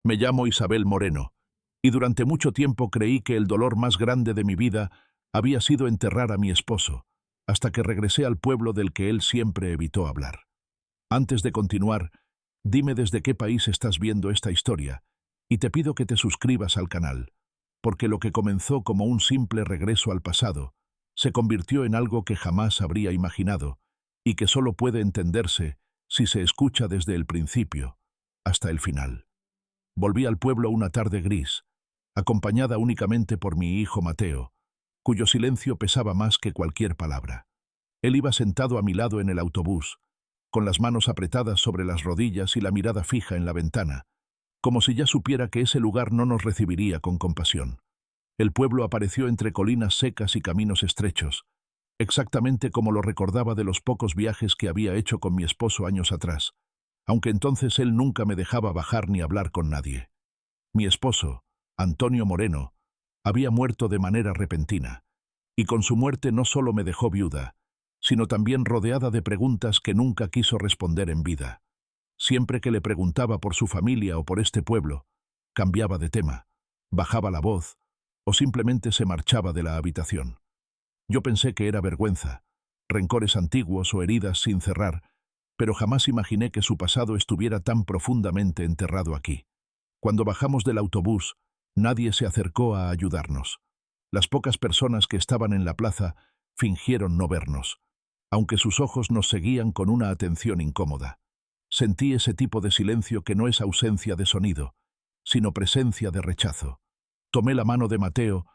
Me llamo Isabel Moreno, y durante mucho tiempo creí que el dolor más grande de mi vida había sido enterrar a mi esposo, hasta que regresé al pueblo del que él siempre evitó hablar. Antes de continuar, dime desde qué país estás viendo esta historia, y te pido que te suscribas al canal, porque lo que comenzó como un simple regreso al pasado, se convirtió en algo que jamás habría imaginado, y que solo puede entenderse si se escucha desde el principio hasta el final. Volví al pueblo una tarde gris, acompañada únicamente por mi hijo Mateo, cuyo silencio pesaba más que cualquier palabra. Él iba sentado a mi lado en el autobús, con las manos apretadas sobre las rodillas y la mirada fija en la ventana, como si ya supiera que ese lugar no nos recibiría con compasión. El pueblo apareció entre colinas secas y caminos estrechos, exactamente como lo recordaba de los pocos viajes que había hecho con mi esposo años atrás, aunque entonces él nunca me dejaba bajar ni hablar con nadie. Mi esposo, Antonio Moreno, había muerto de manera repentina, y con su muerte no solo me dejó viuda, sino también rodeada de preguntas que nunca quiso responder en vida. Siempre que le preguntaba por su familia o por este pueblo, cambiaba de tema, bajaba la voz o simplemente se marchaba de la habitación. Yo pensé que era vergüenza, rencores antiguos o heridas sin cerrar, pero jamás imaginé que su pasado estuviera tan profundamente enterrado aquí. Cuando bajamos del autobús, nadie se acercó a ayudarnos. Las pocas personas que estaban en la plaza fingieron no vernos, aunque sus ojos nos seguían con una atención incómoda. Sentí ese tipo de silencio que no es ausencia de sonido, sino presencia de rechazo. Tomé la mano de Mateo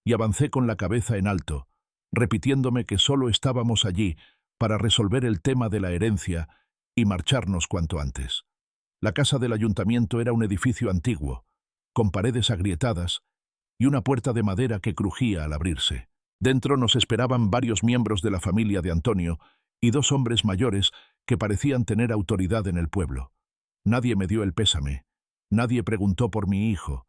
y avancé con la cabeza en alto, repitiéndome que solo estábamos allí para resolver el tema de la herencia y marcharnos cuanto antes. La casa del ayuntamiento era un edificio antiguo, con paredes agrietadas y una puerta de madera que crujía al abrirse. Dentro nos esperaban varios miembros de la familia de Antonio y dos hombres mayores que parecían tener autoridad en el pueblo. Nadie me dio el pésame, nadie preguntó por mi hijo,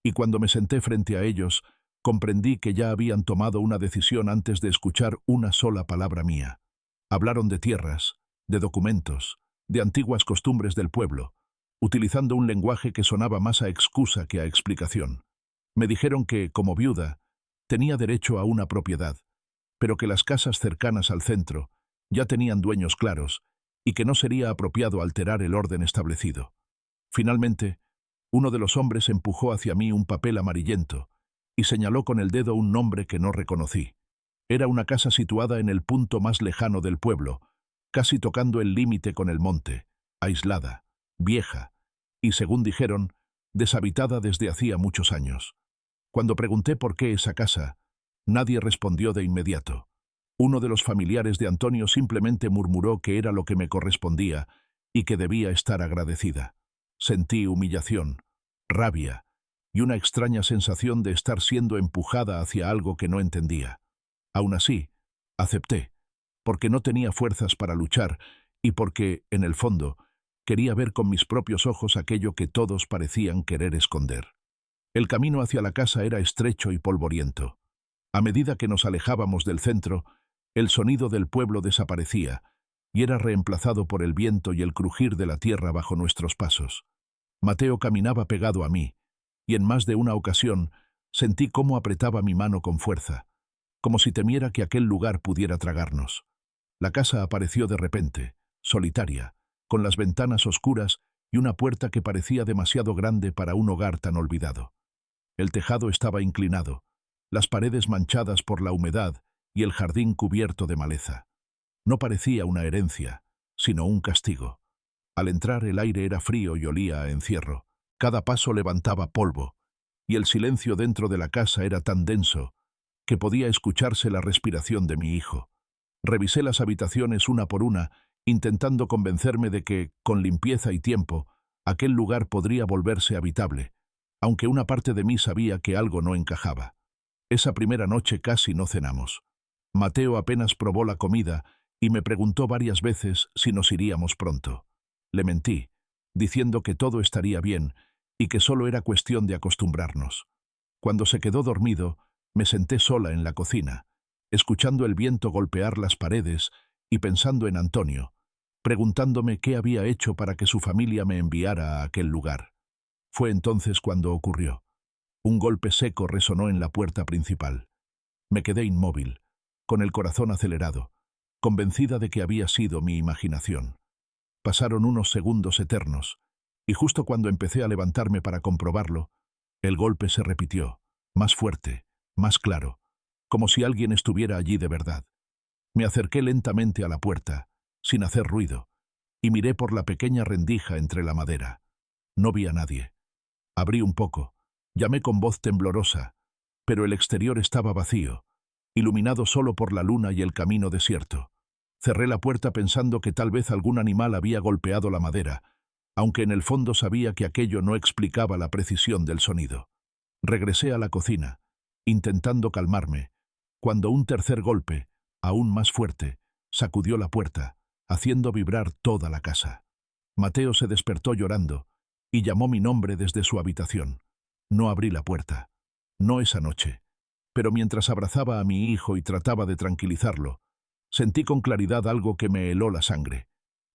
y cuando me senté frente a ellos, comprendí que ya habían tomado una decisión antes de escuchar una sola palabra mía. Hablaron de tierras, de documentos, de antiguas costumbres del pueblo, utilizando un lenguaje que sonaba más a excusa que a explicación. Me dijeron que, como viuda, tenía derecho a una propiedad, pero que las casas cercanas al centro ya tenían dueños claros y que no sería apropiado alterar el orden establecido. Finalmente, uno de los hombres empujó hacia mí un papel amarillento y señaló con el dedo un nombre que no reconocí. Era una casa situada en el punto más lejano del pueblo, casi tocando el límite con el monte, aislada, vieja y, según dijeron, deshabitada desde hacía muchos años. Cuando pregunté por qué esa casa, nadie respondió de inmediato. Uno de los familiares de Antonio simplemente murmuró que era lo que me correspondía y que debía estar agradecida. Sentí humillación, rabia y una extraña sensación de estar siendo empujada hacia algo que no entendía. Aún así, acepté, porque no tenía fuerzas para luchar y porque, en el fondo, quería ver con mis propios ojos aquello que todos parecían querer esconder. El camino hacia la casa era estrecho y polvoriento. A medida que nos alejábamos del centro, el sonido del pueblo desaparecía y era reemplazado por el viento y el crujir de la tierra bajo nuestros pasos. Mateo caminaba pegado a mí, y en más de una ocasión sentí cómo apretaba mi mano con fuerza, como si temiera que aquel lugar pudiera tragarnos. La casa apareció de repente, solitaria, con las ventanas oscuras y una puerta que parecía demasiado grande para un hogar tan olvidado. El tejado estaba inclinado, las paredes manchadas por la humedad y el jardín cubierto de maleza. No parecía una herencia, sino un castigo. Al entrar el aire era frío y olía a encierro. Cada paso levantaba polvo, y el silencio dentro de la casa era tan denso que podía escucharse la respiración de mi hijo. Revisé las habitaciones una por una, intentando convencerme de que, con limpieza y tiempo, aquel lugar podría volverse habitable, aunque una parte de mí sabía que algo no encajaba. Esa primera noche casi no cenamos. Mateo apenas probó la comida y me preguntó varias veces si nos iríamos pronto. Le mentí, diciendo que todo estaría bien y que solo era cuestión de acostumbrarnos. Cuando se quedó dormido, me senté sola en la cocina, escuchando el viento golpear las paredes y pensando en Antonio, preguntándome qué había hecho para que su familia me enviara a aquel lugar. Fue entonces cuando ocurrió. Un golpe seco resonó en la puerta principal. Me quedé inmóvil, con el corazón acelerado, convencida de que había sido mi imaginación. Pasaron unos segundos eternos, y justo cuando empecé a levantarme para comprobarlo, el golpe se repitió, más fuerte, más claro, como si alguien estuviera allí de verdad. Me acerqué lentamente a la puerta, sin hacer ruido, y miré por la pequeña rendija entre la madera. No vi a nadie. Abrí un poco, llamé con voz temblorosa, pero el exterior estaba vacío, iluminado solo por la luna y el camino desierto. Cerré la puerta pensando que tal vez algún animal había golpeado la madera, aunque en el fondo sabía que aquello no explicaba la precisión del sonido. Regresé a la cocina, intentando calmarme, cuando un tercer golpe, aún más fuerte, sacudió la puerta, haciendo vibrar toda la casa. Mateo se despertó llorando y llamó mi nombre desde su habitación. No abrí la puerta. No esa noche. Pero mientras abrazaba a mi hijo y trataba de tranquilizarlo, sentí con claridad algo que me heló la sangre.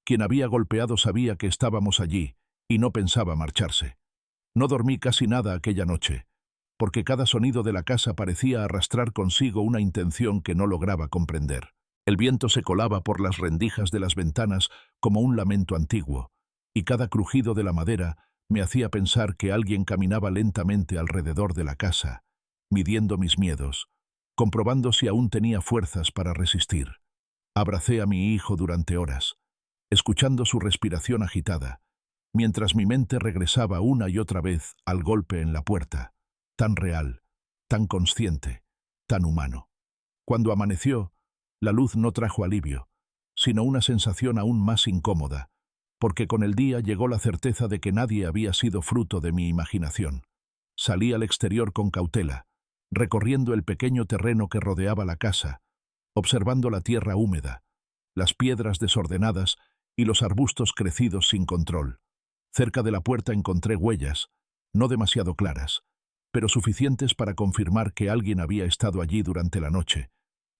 Quien había golpeado sabía que estábamos allí y no pensaba marcharse. No dormí casi nada aquella noche, porque cada sonido de la casa parecía arrastrar consigo una intención que no lograba comprender. El viento se colaba por las rendijas de las ventanas como un lamento antiguo, y cada crujido de la madera me hacía pensar que alguien caminaba lentamente alrededor de la casa, midiendo mis miedos, comprobando si aún tenía fuerzas para resistir. Abracé a mi hijo durante horas, escuchando su respiración agitada, mientras mi mente regresaba una y otra vez al golpe en la puerta, tan real, tan consciente, tan humano. Cuando amaneció, la luz no trajo alivio, sino una sensación aún más incómoda, porque con el día llegó la certeza de que nadie había sido fruto de mi imaginación. Salí al exterior con cautela, recorriendo el pequeño terreno que rodeaba la casa, observando la tierra húmeda, las piedras desordenadas y los arbustos crecidos sin control. Cerca de la puerta encontré huellas, no demasiado claras, pero suficientes para confirmar que alguien había estado allí durante la noche,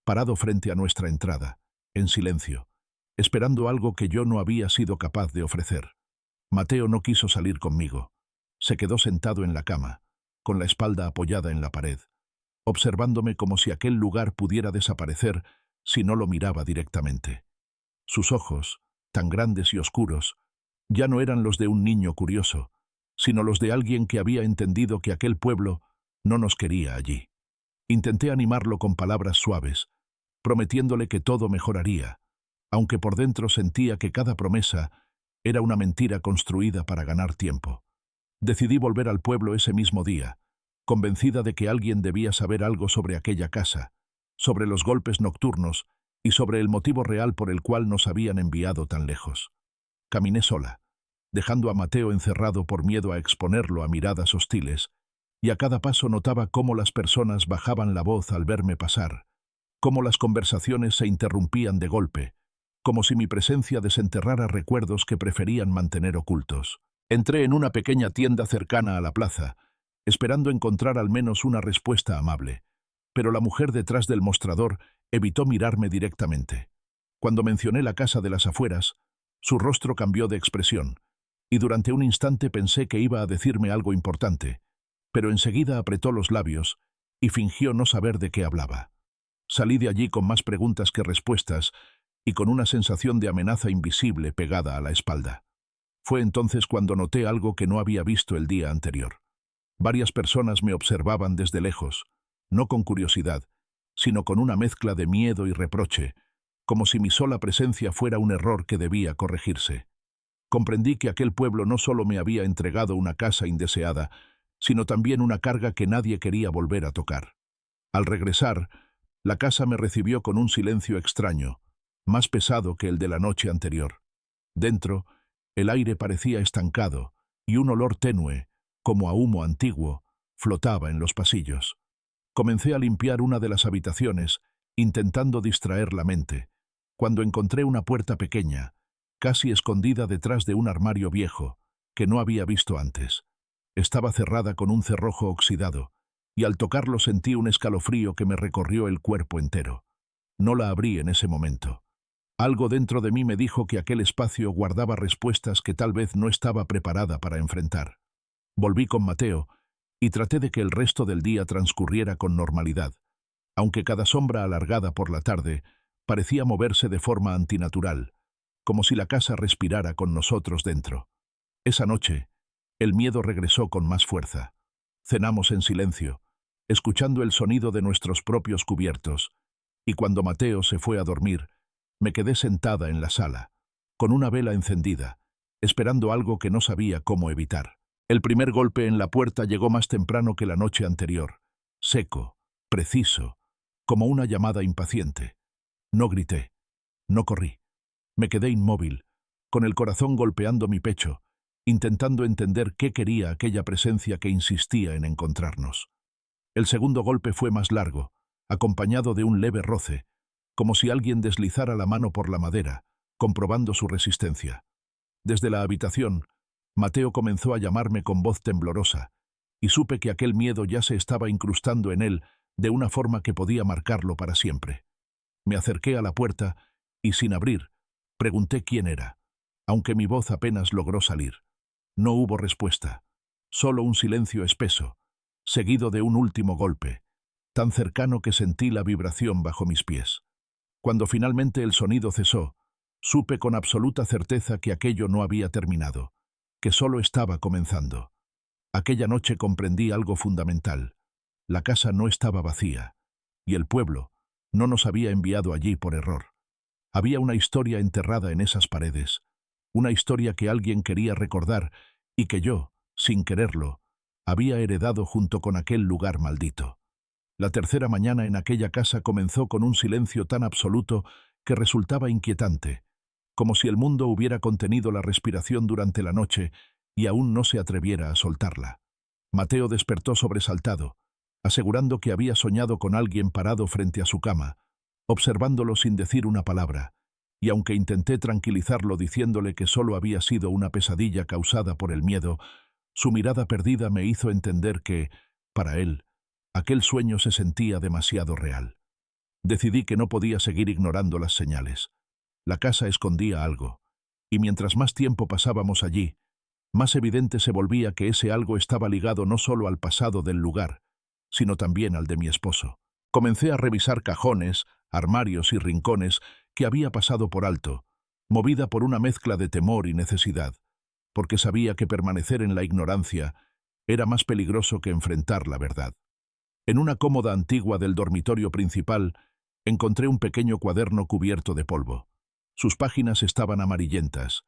parado frente a nuestra entrada, en silencio, esperando algo que yo no había sido capaz de ofrecer. Mateo no quiso salir conmigo. Se quedó sentado en la cama, con la espalda apoyada en la pared, observándome como si aquel lugar pudiera desaparecer si no lo miraba directamente. Sus ojos, tan grandes y oscuros, ya no eran los de un niño curioso, sino los de alguien que había entendido que aquel pueblo no nos quería allí. Intenté animarlo con palabras suaves, prometiéndole que todo mejoraría, aunque por dentro sentía que cada promesa era una mentira construida para ganar tiempo. Decidí volver al pueblo ese mismo día, convencida de que alguien debía saber algo sobre aquella casa, sobre los golpes nocturnos y sobre el motivo real por el cual nos habían enviado tan lejos. Caminé sola, dejando a Mateo encerrado por miedo a exponerlo a miradas hostiles, y a cada paso notaba cómo las personas bajaban la voz al verme pasar, cómo las conversaciones se interrumpían de golpe, como si mi presencia desenterrara recuerdos que preferían mantener ocultos. Entré en una pequeña tienda cercana a la plaza, esperando encontrar al menos una respuesta amable, pero la mujer detrás del mostrador evitó mirarme directamente. Cuando mencioné la casa de las afueras, su rostro cambió de expresión, y durante un instante pensé que iba a decirme algo importante, pero enseguida apretó los labios y fingió no saber de qué hablaba. Salí de allí con más preguntas que respuestas y con una sensación de amenaza invisible pegada a la espalda. Fue entonces cuando noté algo que no había visto el día anterior. Varias personas me observaban desde lejos, no con curiosidad, sino con una mezcla de miedo y reproche, como si mi sola presencia fuera un error que debía corregirse. Comprendí que aquel pueblo no solo me había entregado una casa indeseada, sino también una carga que nadie quería volver a tocar. Al regresar, la casa me recibió con un silencio extraño, más pesado que el de la noche anterior. Dentro, el aire parecía estancado y un olor tenue, como a humo antiguo, flotaba en los pasillos. Comencé a limpiar una de las habitaciones, intentando distraer la mente, cuando encontré una puerta pequeña, casi escondida detrás de un armario viejo, que no había visto antes. Estaba cerrada con un cerrojo oxidado, y al tocarlo sentí un escalofrío que me recorrió el cuerpo entero. No la abrí en ese momento. Algo dentro de mí me dijo que aquel espacio guardaba respuestas que tal vez no estaba preparada para enfrentar. Volví con Mateo y traté de que el resto del día transcurriera con normalidad, aunque cada sombra alargada por la tarde parecía moverse de forma antinatural, como si la casa respirara con nosotros dentro. Esa noche, el miedo regresó con más fuerza. Cenamos en silencio, escuchando el sonido de nuestros propios cubiertos, y cuando Mateo se fue a dormir, me quedé sentada en la sala, con una vela encendida, esperando algo que no sabía cómo evitar. El primer golpe en la puerta llegó más temprano que la noche anterior, seco, preciso, como una llamada impaciente. No grité, no corrí. Me quedé inmóvil, con el corazón golpeando mi pecho, intentando entender qué quería aquella presencia que insistía en encontrarnos. El segundo golpe fue más largo, acompañado de un leve roce, como si alguien deslizara la mano por la madera, comprobando su resistencia. Desde la habitación, Mateo comenzó a llamarme con voz temblorosa, y supe que aquel miedo ya se estaba incrustando en él de una forma que podía marcarlo para siempre. Me acerqué a la puerta y, sin abrir, pregunté quién era, aunque mi voz apenas logró salir. No hubo respuesta, solo un silencio espeso, seguido de un último golpe, tan cercano que sentí la vibración bajo mis pies. Cuando finalmente el sonido cesó, supe con absoluta certeza que aquello no había terminado, que solo estaba comenzando. Aquella noche comprendí algo fundamental. La casa no estaba vacía, y el pueblo no nos había enviado allí por error. Había una historia enterrada en esas paredes, una historia que alguien quería recordar y que yo, sin quererlo, había heredado junto con aquel lugar maldito. La tercera mañana en aquella casa comenzó con un silencio tan absoluto que resultaba inquietante, como si el mundo hubiera contenido la respiración durante la noche y aún no se atreviera a soltarla. Mateo despertó sobresaltado, asegurando que había soñado con alguien parado frente a su cama, observándolo sin decir una palabra, y aunque intenté tranquilizarlo diciéndole que solo había sido una pesadilla causada por el miedo, su mirada perdida me hizo entender que, para él, aquel sueño se sentía demasiado real. Decidí que no podía seguir ignorando las señales. La casa escondía algo, y mientras más tiempo pasábamos allí, más evidente se volvía que ese algo estaba ligado no solo al pasado del lugar, sino también al de mi esposo. Comencé a revisar cajones, armarios y rincones que había pasado por alto, movida por una mezcla de temor y necesidad, porque sabía que permanecer en la ignorancia era más peligroso que enfrentar la verdad. En una cómoda antigua del dormitorio principal encontré un pequeño cuaderno cubierto de polvo. Sus páginas estaban amarillentas,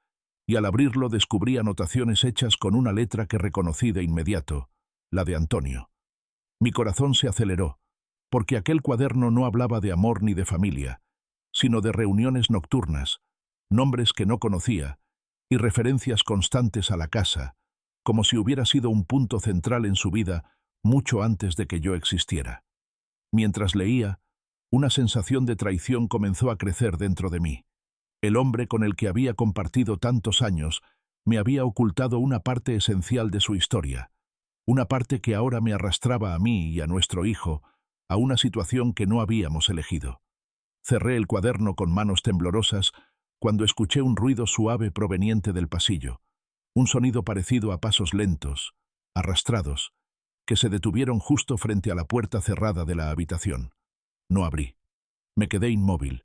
y al abrirlo descubrí anotaciones hechas con una letra que reconocí de inmediato, la de Antonio. Mi corazón se aceleró, porque aquel cuaderno no hablaba de amor ni de familia, sino de reuniones nocturnas, nombres que no conocía, y referencias constantes a la casa, como si hubiera sido un punto central en su vida mucho antes de que yo existiera. Mientras leía, una sensación de traición comenzó a crecer dentro de mí. El hombre con el que había compartido tantos años me había ocultado una parte esencial de su historia, una parte que ahora me arrastraba a mí y a nuestro hijo a una situación que no habíamos elegido. Cerré el cuaderno con manos temblorosas cuando escuché un ruido suave proveniente del pasillo, un sonido parecido a pasos lentos, arrastrados, que se detuvieron justo frente a la puerta cerrada de la habitación. No abrí. Me quedé inmóvil,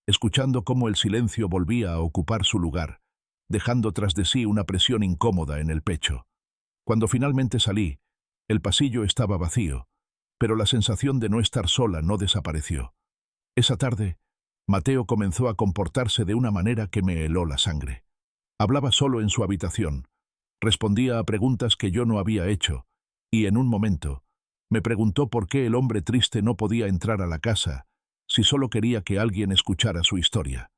escuchando cómo el silencio volvía a ocupar su lugar, dejando tras de sí una presión incómoda en el pecho. Cuando finalmente salí, el pasillo estaba vacío, pero la sensación de no estar sola no desapareció. Esa tarde, Mateo comenzó a comportarse de una manera que me heló la sangre. Hablaba solo en su habitación, respondía a preguntas que yo no había hecho, y en un momento me preguntó por qué el hombre triste no podía entrar a la casa si solo quería que alguien escuchara su historia.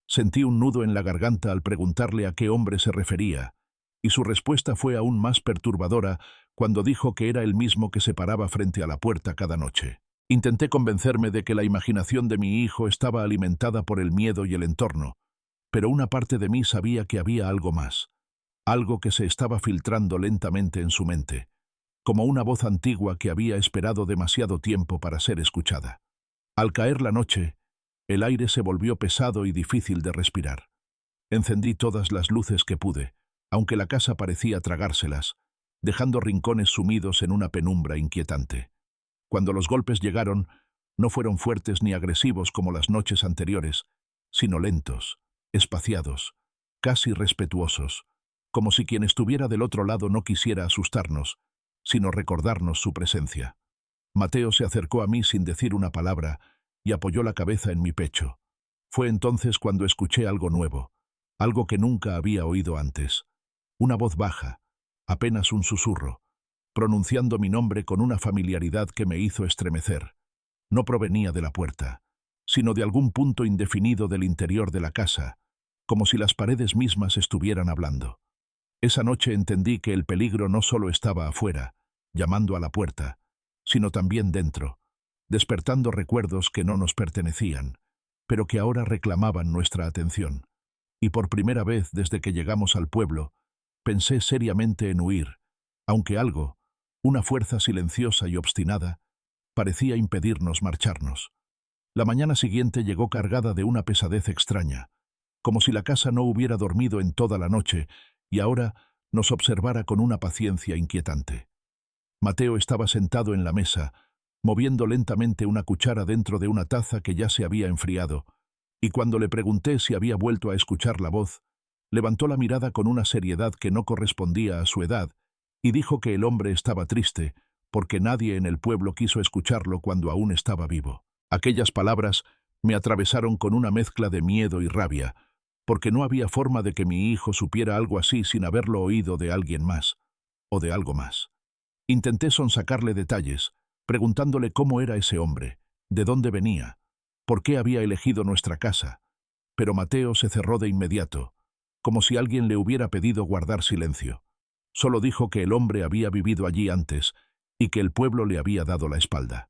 Sentí un nudo en la garganta al preguntarle a qué hombre se refería, y su respuesta fue aún más perturbadora cuando dijo que era el mismo que se paraba frente a la puerta cada noche. Intenté convencerme de que la imaginación de mi hijo estaba alimentada por el miedo y el entorno, pero una parte de mí sabía que había algo más, algo que se estaba filtrando lentamente en su mente, como una voz antigua que había esperado demasiado tiempo para ser escuchada. Al caer la noche, el aire se volvió pesado y difícil de respirar. Encendí todas las luces que pude, aunque la casa parecía tragárselas, dejando rincones sumidos en una penumbra inquietante. Cuando los golpes llegaron, no fueron fuertes ni agresivos como las noches anteriores, sino lentos, espaciados, casi respetuosos, como si quien estuviera del otro lado no quisiera asustarnos, sino recordarnos su presencia. Mateo se acercó a mí sin decir una palabra y apoyó la cabeza en mi pecho. Fue entonces cuando escuché algo nuevo, algo que nunca había oído antes. Una voz baja, apenas un susurro, pronunciando mi nombre con una familiaridad que me hizo estremecer. No provenía de la puerta, sino de algún punto indefinido del interior de la casa, como si las paredes mismas estuvieran hablando. Esa noche entendí que el peligro no solo estaba afuera, llamando a la puerta, sino también dentro, despertando recuerdos que no nos pertenecían, pero que ahora reclamaban nuestra atención. Y por primera vez desde que llegamos al pueblo, pensé seriamente en huir, aunque algo, una fuerza silenciosa y obstinada, parecía impedirnos marcharnos. La mañana siguiente llegó cargada de una pesadez extraña, como si la casa no hubiera dormido en toda la noche y ahora nos observara con una paciencia inquietante. Mateo estaba sentado en la mesa, moviendo lentamente una cuchara dentro de una taza que ya se había enfriado, y cuando le pregunté si había vuelto a escuchar la voz, levantó la mirada con una seriedad que no correspondía a su edad y dijo que el hombre estaba triste porque nadie en el pueblo quiso escucharlo cuando aún estaba vivo. Aquellas palabras me atravesaron con una mezcla de miedo y rabia, porque no había forma de que mi hijo supiera algo así sin haberlo oído de alguien más, o de algo más. Intenté sonsacarle detalles, preguntándole cómo era ese hombre, de dónde venía, por qué había elegido nuestra casa, pero Mateo se cerró de inmediato, como si alguien le hubiera pedido guardar silencio. Solo dijo que el hombre había vivido allí antes y que el pueblo le había dado la espalda.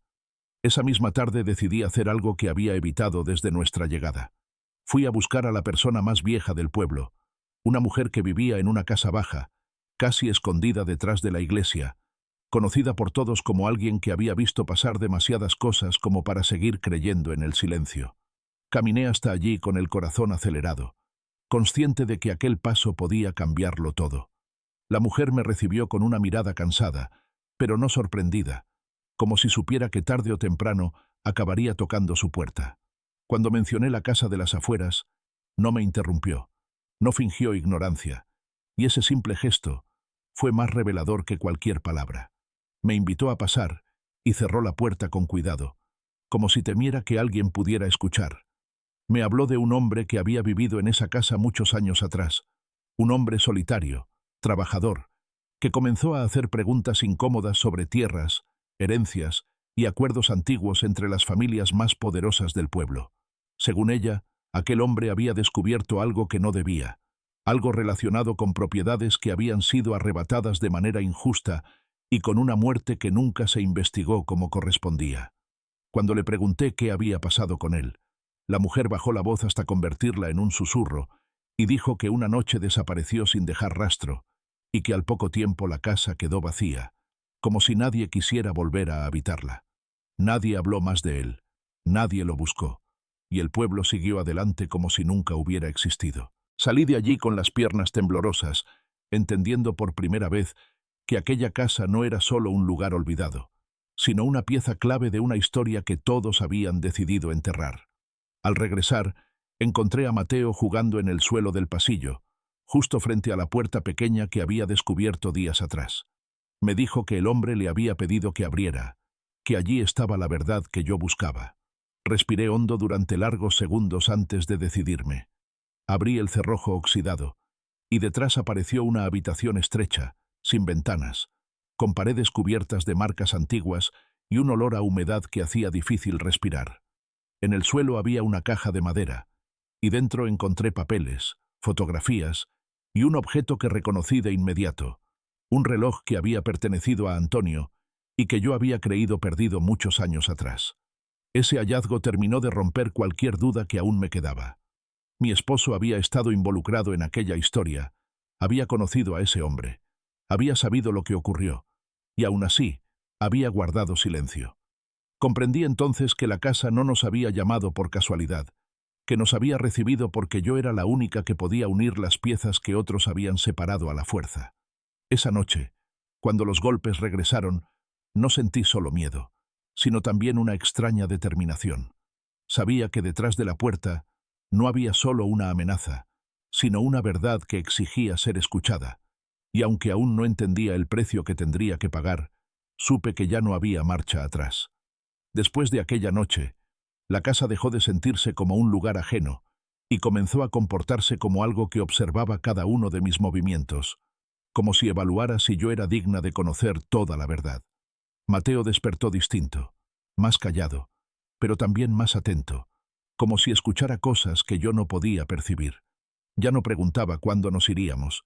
Esa misma tarde decidí hacer algo que había evitado desde nuestra llegada. Fui a buscar a la persona más vieja del pueblo, una mujer que vivía en una casa baja, casi escondida detrás de la iglesia, conocida por todos como alguien que había visto pasar demasiadas cosas como para seguir creyendo en el silencio. Caminé hasta allí con el corazón acelerado, consciente de que aquel paso podía cambiarlo todo. La mujer me recibió con una mirada cansada, pero no sorprendida, como si supiera que tarde o temprano acabaría tocando su puerta. Cuando mencioné la casa de las afueras, no me interrumpió, no fingió ignorancia, y ese simple gesto fue más revelador que cualquier palabra. Me invitó a pasar y cerró la puerta con cuidado, como si temiera que alguien pudiera escuchar. Me habló de un hombre que había vivido en esa casa muchos años atrás, un hombre solitario, trabajador, que comenzó a hacer preguntas incómodas sobre tierras, herencias y acuerdos antiguos entre las familias más poderosas del pueblo. Según ella, aquel hombre había descubierto algo que no debía, algo relacionado con propiedades que habían sido arrebatadas de manera injusta y con una muerte que nunca se investigó como correspondía. Cuando le pregunté qué había pasado con él, la mujer bajó la voz hasta convertirla en un susurro y dijo que una noche desapareció sin dejar rastro y que al poco tiempo la casa quedó vacía, como si nadie quisiera volver a habitarla. Nadie habló más de él, nadie lo buscó, y el pueblo siguió adelante como si nunca hubiera existido. Salí de allí con las piernas temblorosas, entendiendo por primera vez que aquella casa no era solo un lugar olvidado, sino una pieza clave de una historia que todos habían decidido enterrar. Al regresar, encontré a Mateo jugando en el suelo del pasillo, justo frente a la puerta pequeña que había descubierto días atrás. Me dijo que el hombre le había pedido que abriera, que allí estaba la verdad que yo buscaba. Respiré hondo durante largos segundos antes de decidirme. Abrí el cerrojo oxidado, y detrás apareció una habitación estrecha, sin ventanas, con paredes cubiertas de marcas antiguas y un olor a humedad que hacía difícil respirar. En el suelo había una caja de madera, y dentro encontré papeles, fotografías y un objeto que reconocí de inmediato, un reloj que había pertenecido a Antonio y que yo había creído perdido muchos años atrás. Ese hallazgo terminó de romper cualquier duda que aún me quedaba. Mi esposo había estado involucrado en aquella historia, había conocido a ese hombre, había sabido lo que ocurrió, y aún así, había guardado silencio. Comprendí entonces que la casa no nos había llamado por casualidad, que nos había recibido porque yo era la única que podía unir las piezas que otros habían separado a la fuerza. Esa noche, Cuando los golpes regresaron, no sentí solo miedo, sino también una extraña determinación. Sabía que detrás de la puerta no había solo una amenaza, sino una verdad que exigía ser escuchada, y aunque aún no entendía el precio que tendría que pagar, supe que ya no había marcha atrás. Después de aquella noche, la casa dejó de sentirse como un lugar ajeno y comenzó a comportarse como algo que observaba cada uno de mis movimientos, como si evaluara si yo era digna de conocer toda la verdad. Mateo despertó distinto, más callado, pero también más atento, como si escuchara cosas que yo no podía percibir. Ya no preguntaba cuándo nos iríamos,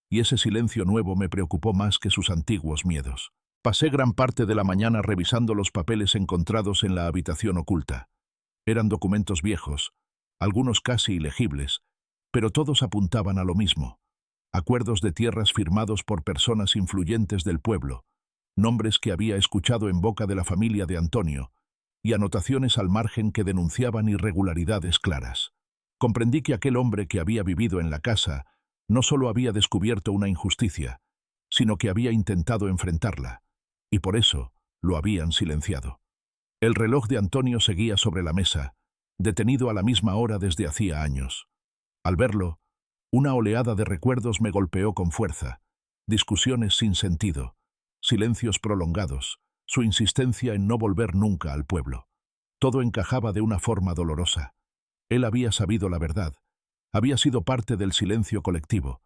y ese silencio nuevo me preocupó más que sus antiguos miedos. Pasé gran parte de la mañana revisando los papeles encontrados en la habitación oculta. Eran documentos viejos, algunos casi ilegibles, pero todos apuntaban a lo mismo: acuerdos de tierras firmados por personas influyentes del pueblo, nombres que había escuchado en boca de la familia de Antonio, y anotaciones al margen que denunciaban irregularidades claras. Comprendí que aquel hombre que había vivido en la casa no solo había descubierto una injusticia, sino que había intentado enfrentarla, y por eso lo habían silenciado. El reloj de Antonio seguía sobre la mesa, detenido a la misma hora desde hacía años. Al verlo, una oleada de recuerdos me golpeó con fuerza: discusiones sin sentido, silencios prolongados, su insistencia en no volver nunca al pueblo. Todo encajaba de una forma dolorosa. Él había sabido la verdad, había sido parte del silencio colectivo,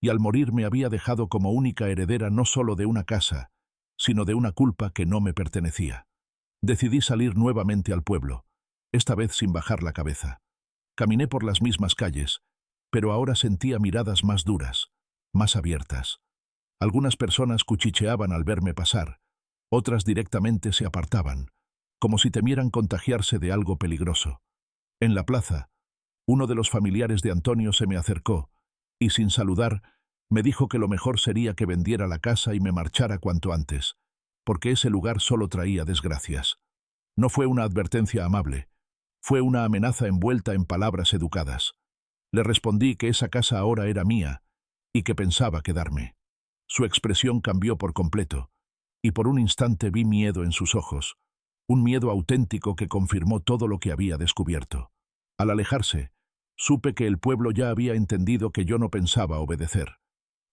y al morir me había dejado como única heredera no solo de una casa, sino de una culpa que no me pertenecía. Decidí salir nuevamente al pueblo, esta vez sin bajar la cabeza. Caminé por las mismas calles, pero ahora sentía miradas más duras, más abiertas. Algunas personas cuchicheaban al verme pasar, otras directamente se apartaban, como si temieran contagiarse de algo peligroso. En la plaza, uno de los familiares de Antonio se me acercó y, sin saludar, me dijo que lo mejor sería que vendiera la casa y me marchara cuanto antes, porque ese lugar solo traía desgracias. No fue una advertencia amable, fue una amenaza envuelta en palabras educadas. Le respondí que esa casa ahora era mía y que pensaba quedarme. Su expresión cambió por completo, y por un instante vi miedo en sus ojos, un miedo auténtico que confirmó todo lo que había descubierto. Al alejarse, supe que el pueblo ya había entendido que yo no pensaba obedecer.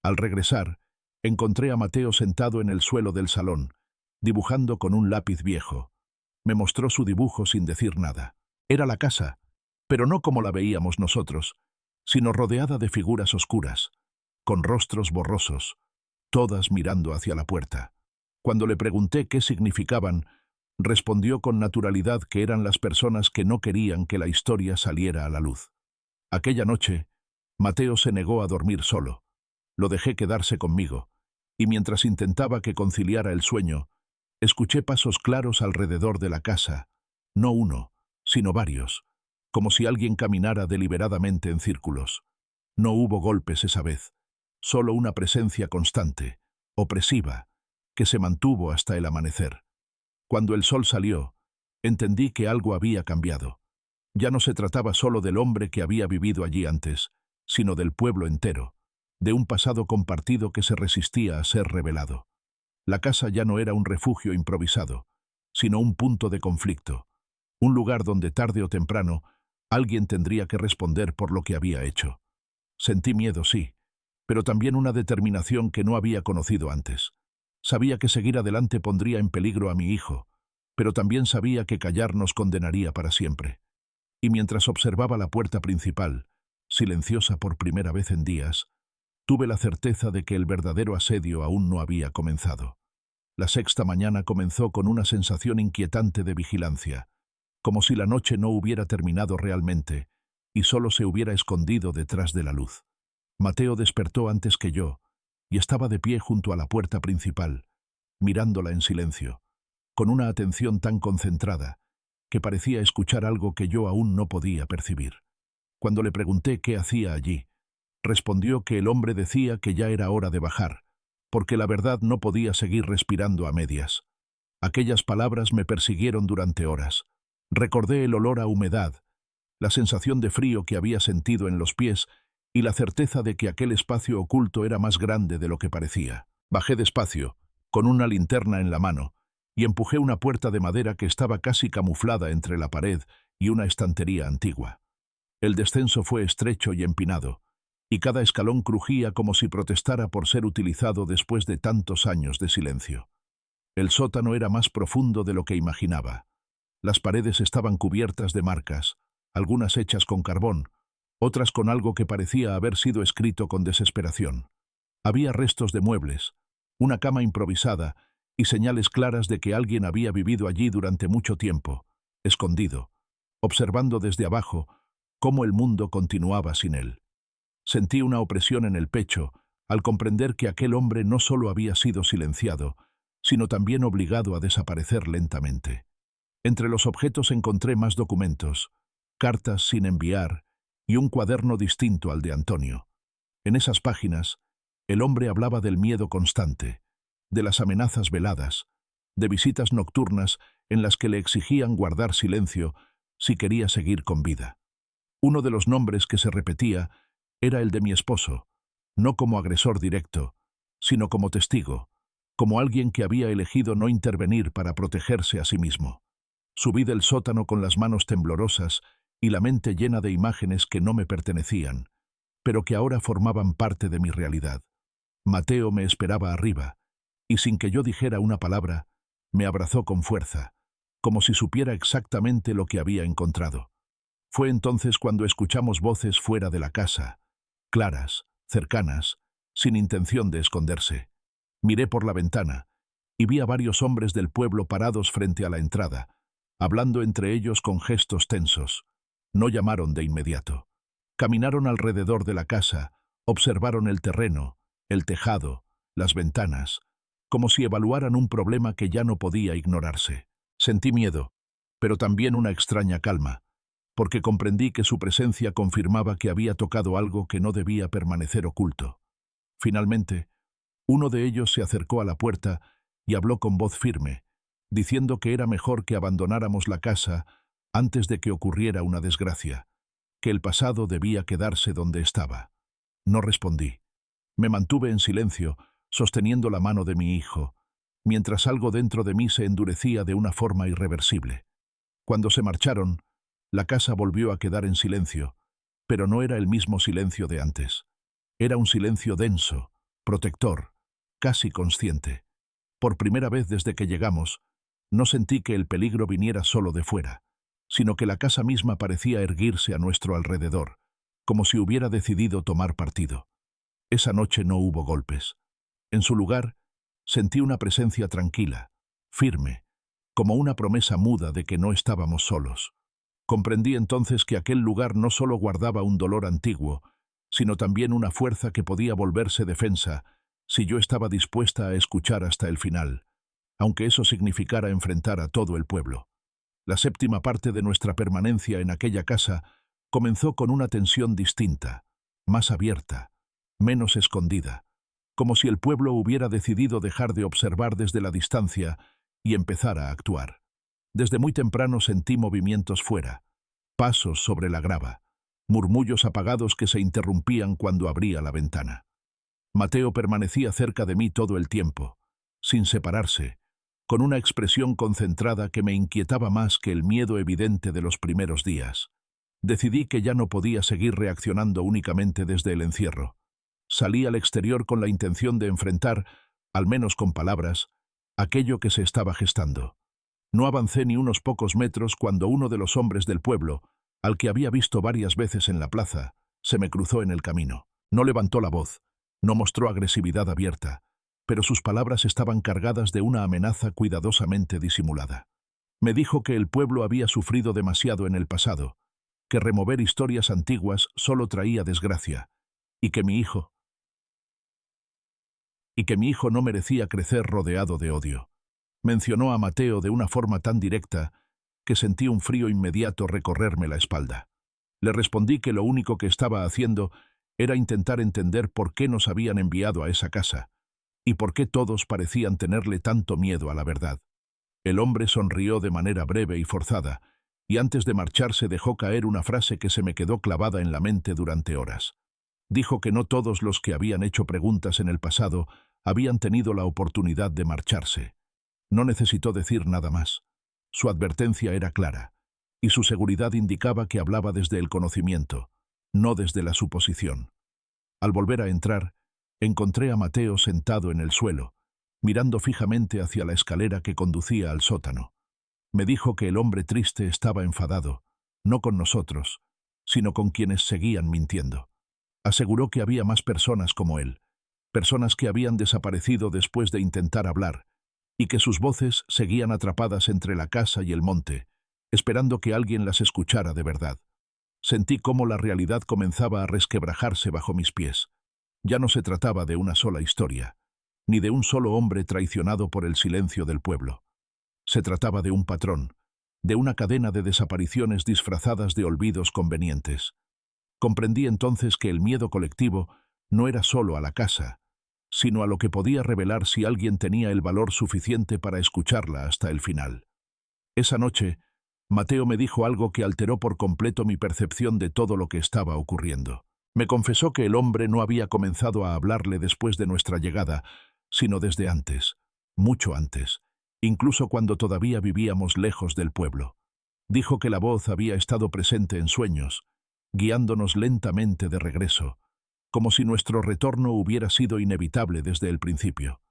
Al regresar, encontré a Mateo sentado en el suelo del salón, dibujando con un lápiz viejo. Me mostró su dibujo sin decir nada. Era la casa, pero no como la veíamos nosotros, sino rodeada de figuras oscuras, con rostros borrosos, todas mirando hacia la puerta. Cuando le pregunté qué significaban, respondió con naturalidad que eran las personas que no querían que la historia saliera a la luz. Aquella noche, Mateo se negó a dormir solo. Lo dejé quedarse conmigo, y mientras intentaba que conciliara el sueño, escuché pasos claros alrededor de la casa, no uno, sino varios, como si alguien caminara deliberadamente en círculos. No hubo golpes esa vez, solo una presencia constante, opresiva, que se mantuvo hasta el amanecer. Cuando el sol salió, entendí que algo había cambiado. Ya no se trataba solo del hombre que había vivido allí antes, sino del pueblo entero, de un pasado compartido que se resistía a ser revelado. La casa ya no era un refugio improvisado, sino un punto de conflicto, un lugar donde tarde o temprano alguien tendría que responder por lo que había hecho. Sentí miedo, sí, pero también una determinación que no había conocido antes. Sabía que seguir adelante pondría en peligro a mi hijo, pero también sabía que callar nos condenaría para siempre. Y mientras observaba la puerta principal, silenciosa por primera vez en días, tuve la certeza de que el verdadero asedio aún no había comenzado. La sexta mañana comenzó con una sensación inquietante de vigilancia, como si la noche no hubiera terminado realmente y solo se hubiera escondido detrás de la luz. Mateo despertó antes que yo y estaba de pie junto a la puerta principal, mirándola en silencio, con una atención tan concentrada que parecía escuchar algo que yo aún no podía percibir. Cuando le pregunté qué hacía allí, respondió que el hombre decía que ya era hora de bajar, porque la verdad no podía seguir respirando a medias. Aquellas palabras me persiguieron durante horas. Recordé el olor a humedad, la sensación de frío que había sentido en los pies y la certeza de que aquel espacio oculto era más grande de lo que parecía. Bajé despacio, con una linterna en la mano, y empujé una puerta de madera que estaba casi camuflada entre la pared y una estantería antigua. El descenso fue estrecho y empinado, y cada escalón crujía como si protestara por ser utilizado después de tantos años de silencio. El sótano era más profundo de lo que imaginaba. Las paredes estaban cubiertas de marcas, algunas hechas con carbón, otras con algo que parecía haber sido escrito con desesperación. Había restos de muebles, una cama improvisada y señales claras de que alguien había vivido allí durante mucho tiempo, escondido, observando desde abajo cómo el mundo continuaba sin él. Sentí una opresión en el pecho al comprender que aquel hombre no solo había sido silenciado, sino también obligado a desaparecer lentamente. Entre los objetos encontré más documentos, cartas sin enviar y un cuaderno distinto al de Antonio. En esas páginas, el hombre hablaba del miedo constante, de las amenazas veladas, de visitas nocturnas en las que le exigían guardar silencio si quería seguir con vida. Uno de los nombres que se repetía era el de mi esposo, no como agresor directo, sino como testigo, como alguien que había elegido no intervenir para protegerse a sí mismo. Subí del sótano con las manos temblorosas y la mente llena de imágenes que no me pertenecían, pero que ahora formaban parte de mi realidad. Mateo me esperaba arriba, y sin que yo dijera una palabra, me abrazó con fuerza, como si supiera exactamente lo que había encontrado. Fue entonces cuando escuchamos voces fuera de la casa, claras, cercanas, sin intención de esconderse. Miré por la ventana y vi a varios hombres del pueblo parados frente a la entrada, hablando entre ellos con gestos tensos. No llamaron de inmediato. Caminaron alrededor de la casa, observaron el terreno, el tejado, las ventanas, como si evaluaran un problema que ya no podía ignorarse. Sentí miedo, pero también una extraña calma, porque comprendí que su presencia confirmaba que había tocado algo que no debía permanecer oculto. Finalmente, uno de ellos se acercó a la puerta y habló con voz firme, diciendo que era mejor que abandonáramos la casa antes de que ocurriera una desgracia, que el pasado debía quedarse donde estaba. No respondí. Me mantuve en silencio, sosteniendo la mano de mi hijo, mientras algo dentro de mí se endurecía de una forma irreversible. Cuando se marcharon, la casa volvió a quedar en silencio, pero no era el mismo silencio de antes. Era un silencio denso, protector, casi consciente. Por primera vez desde que llegamos, no sentí que el peligro viniera solo de fuera, sino que la casa misma parecía erguirse a nuestro alrededor, como si hubiera decidido tomar partido. Esa noche no hubo golpes. En su lugar, sentí una presencia tranquila, firme, como una promesa muda de que no estábamos solos. Comprendí entonces que aquel lugar no solo guardaba un dolor antiguo, sino también una fuerza que podía volverse defensa si yo estaba dispuesta a escuchar hasta el final, aunque eso significara enfrentar a todo el pueblo. La séptima parte de nuestra permanencia en aquella casa comenzó con una tensión distinta, más abierta, menos escondida, como si el pueblo hubiera decidido dejar de observar desde la distancia y empezar a actuar. Desde muy temprano sentí movimientos fuera, pasos sobre la grava, murmullos apagados que se interrumpían cuando abría la ventana. Mateo permanecía cerca de mí todo el tiempo, sin separarse, con una expresión concentrada que me inquietaba más que el miedo evidente de los primeros días. Decidí que ya no podía seguir reaccionando únicamente desde el encierro. Salí al exterior con la intención de enfrentar, al menos con palabras, aquello que se estaba gestando. No avancé ni unos pocos metros cuando uno de los hombres del pueblo, al que había visto varias veces en la plaza, se me cruzó en el camino. No levantó la voz, no mostró agresividad abierta, pero sus palabras estaban cargadas de una amenaza cuidadosamente disimulada. Me dijo que el pueblo había sufrido demasiado en el pasado, que remover historias antiguas solo traía desgracia, y que mi hijo no merecía crecer rodeado de odio. Mencionó a Mateo de una forma tan directa que sentí un frío inmediato recorrerme la espalda. Le respondí que lo único que estaba haciendo era intentar entender por qué nos habían enviado a esa casa, y por qué todos parecían tenerle tanto miedo a la verdad. El hombre sonrió de manera breve y forzada, y antes de marcharse dejó caer una frase que se me quedó clavada en la mente durante horas. Dijo que no todos los que habían hecho preguntas en el pasado habían tenido la oportunidad de marcharse. No necesitó decir nada más. Su advertencia era clara, y su seguridad indicaba que hablaba desde el conocimiento, no desde la suposición. Al volver a entrar, encontré a Mateo sentado en el suelo, mirando fijamente hacia la escalera que conducía al sótano. Me dijo que el hombre triste estaba enfadado, no con nosotros, sino con quienes seguían mintiendo. Aseguró que había más personas como él, personas que habían desaparecido después de intentar hablar, y que sus voces seguían atrapadas entre la casa y el monte, esperando que alguien las escuchara de verdad. Sentí cómo la realidad comenzaba a resquebrajarse bajo mis pies. Ya no se trataba de una sola historia, ni de un solo hombre traicionado por el silencio del pueblo. Se trataba de un patrón, de una cadena de desapariciones disfrazadas de olvidos convenientes. Comprendí entonces que el miedo colectivo no era solo a la casa, sino a lo que podía revelar si alguien tenía el valor suficiente para escucharla hasta el final. Esa noche, Mateo me dijo algo que alteró por completo mi percepción de todo lo que estaba ocurriendo. Me confesó que el hombre no había comenzado a hablarle después de nuestra llegada, sino desde antes, mucho antes, incluso cuando todavía vivíamos lejos del pueblo. Dijo que la voz había estado presente en sueños, guiándonos lentamente de regreso, como si nuestro retorno hubiera sido inevitable desde el principio.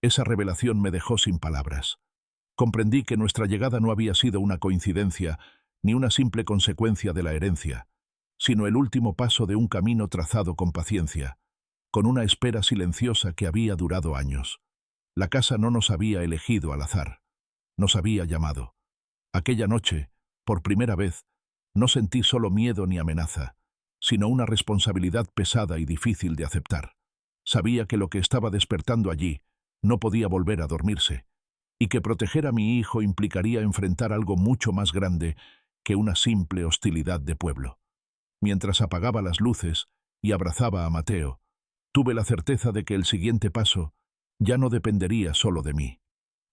Esa revelación me dejó sin palabras. Comprendí que nuestra llegada no había sido una coincidencia, ni una simple consecuencia de la herencia, sino el último paso de un camino trazado con paciencia, con una espera silenciosa que había durado años. La casa no nos había elegido al azar, nos había llamado. Aquella noche, por primera vez, no sentí solo miedo ni amenaza, sino una responsabilidad pesada y difícil de aceptar. Sabía que lo que estaba despertando allí no podía volver a dormirse, y que proteger a mi hijo implicaría enfrentar algo mucho más grande que una simple hostilidad de pueblo. Mientras apagaba las luces y abrazaba a Mateo, tuve la certeza de que el siguiente paso ya no dependería solo de mí.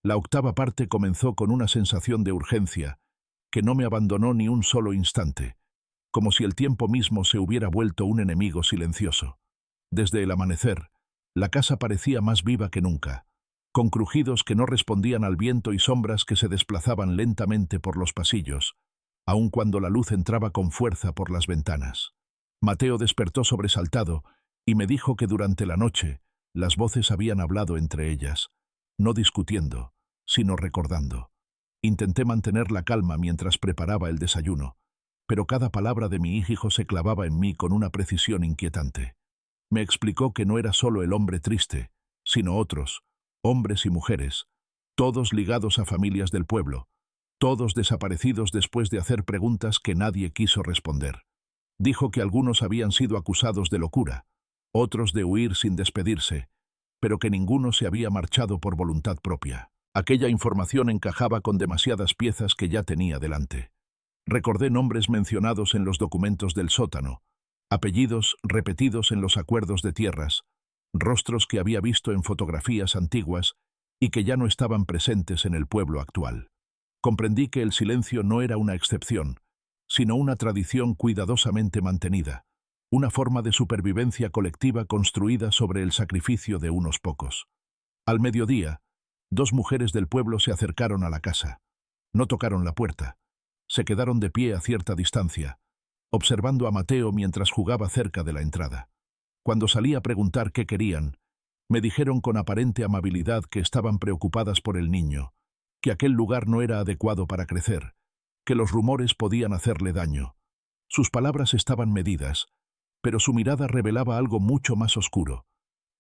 La octava parte comenzó con una sensación de urgencia que no me abandonó ni un solo instante, como si el tiempo mismo se hubiera vuelto un enemigo silencioso. Desde el amanecer, la casa parecía más viva que nunca, con crujidos que no respondían al viento y sombras que se desplazaban lentamente por los pasillos, aun cuando la luz entraba con fuerza por las ventanas. Mateo despertó sobresaltado y me dijo que durante la noche las voces habían hablado entre ellas, no discutiendo, sino recordando. Intenté mantener la calma mientras preparaba el desayuno, pero cada palabra de mi hijo se clavaba en mí con una precisión inquietante. Me explicó que no era solo el hombre triste, sino otros, hombres y mujeres, todos ligados a familias del pueblo, todos desaparecidos después de hacer preguntas que nadie quiso responder. Dijo que algunos habían sido acusados de locura, otros de huir sin despedirse, pero que ninguno se había marchado por voluntad propia. Aquella información encajaba con demasiadas piezas que ya tenía delante. Recordé nombres mencionados en los documentos del sótano, apellidos repetidos en los acuerdos de tierras, rostros que había visto en fotografías antiguas y que ya no estaban presentes en el pueblo actual. Comprendí que el silencio no era una excepción, sino una tradición cuidadosamente mantenida, una forma de supervivencia colectiva construida sobre el sacrificio de unos pocos. Al mediodía, 2 mujeres del pueblo se acercaron a la casa. No tocaron la puerta. Se quedaron de pie a cierta distancia, observando a Mateo mientras jugaba cerca de la entrada. Cuando salí a preguntar qué querían, me dijeron con aparente amabilidad que estaban preocupadas por el niño, que aquel lugar no era adecuado para crecer, que los rumores podían hacerle daño. Sus palabras estaban medidas, pero su mirada revelaba algo mucho más oscuro,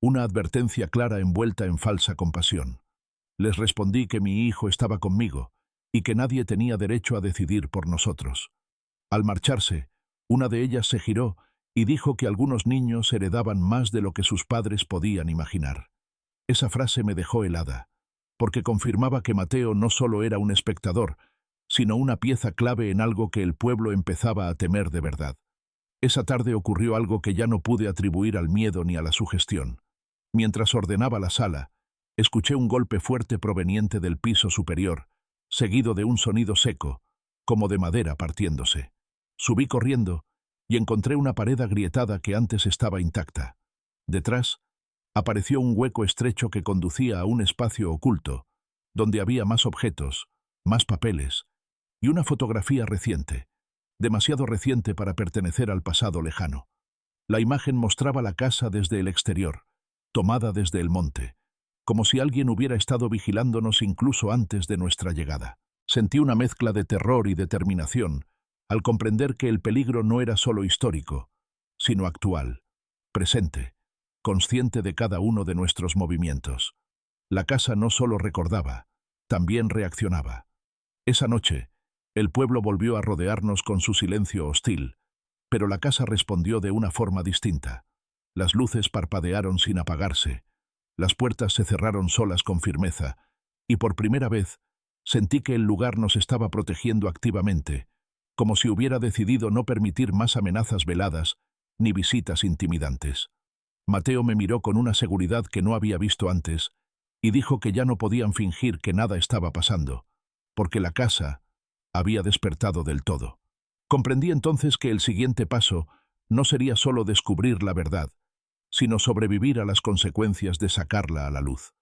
una advertencia clara envuelta en falsa compasión. Les respondí que mi hijo estaba conmigo y que nadie tenía derecho a decidir por nosotros. Al marcharse, una de ellas se giró y dijo que algunos niños heredaban más de lo que sus padres podían imaginar. Esa frase me dejó helada, porque confirmaba que Mateo no solo era un espectador, sino una pieza clave en algo que el pueblo empezaba a temer de verdad. Esa tarde ocurrió algo que ya no pude atribuir al miedo ni a la sugestión. Mientras ordenaba la sala, escuché un golpe fuerte proveniente del piso superior, seguido de un sonido seco, como de madera partiéndose. Subí corriendo y encontré una pared agrietada que antes estaba intacta. Detrás, apareció un hueco estrecho que conducía a un espacio oculto, donde había más objetos, más papeles y una fotografía reciente, demasiado reciente para pertenecer al pasado lejano. La imagen mostraba la casa desde el exterior, tomada desde el monte, como si alguien hubiera estado vigilándonos incluso antes de nuestra llegada. Sentí una mezcla de terror y determinación al comprender que el peligro no era solo histórico, sino actual, presente, consciente de cada uno de nuestros movimientos. La casa no solo recordaba, también reaccionaba. Esa noche, el pueblo volvió a rodearnos con su silencio hostil, pero la casa respondió de una forma distinta. Las luces parpadearon sin apagarse, las puertas se cerraron solas con firmeza, y por primera vez sentí que el lugar nos estaba protegiendo activamente, como si hubiera decidido no permitir más amenazas veladas ni visitas intimidantes. Mateo me miró con una seguridad que no había visto antes y dijo que ya no podían fingir que nada estaba pasando, porque la casa había despertado del todo. Comprendí entonces que el siguiente paso no sería solo descubrir la verdad, sino sobrevivir a las consecuencias de sacarla a la luz.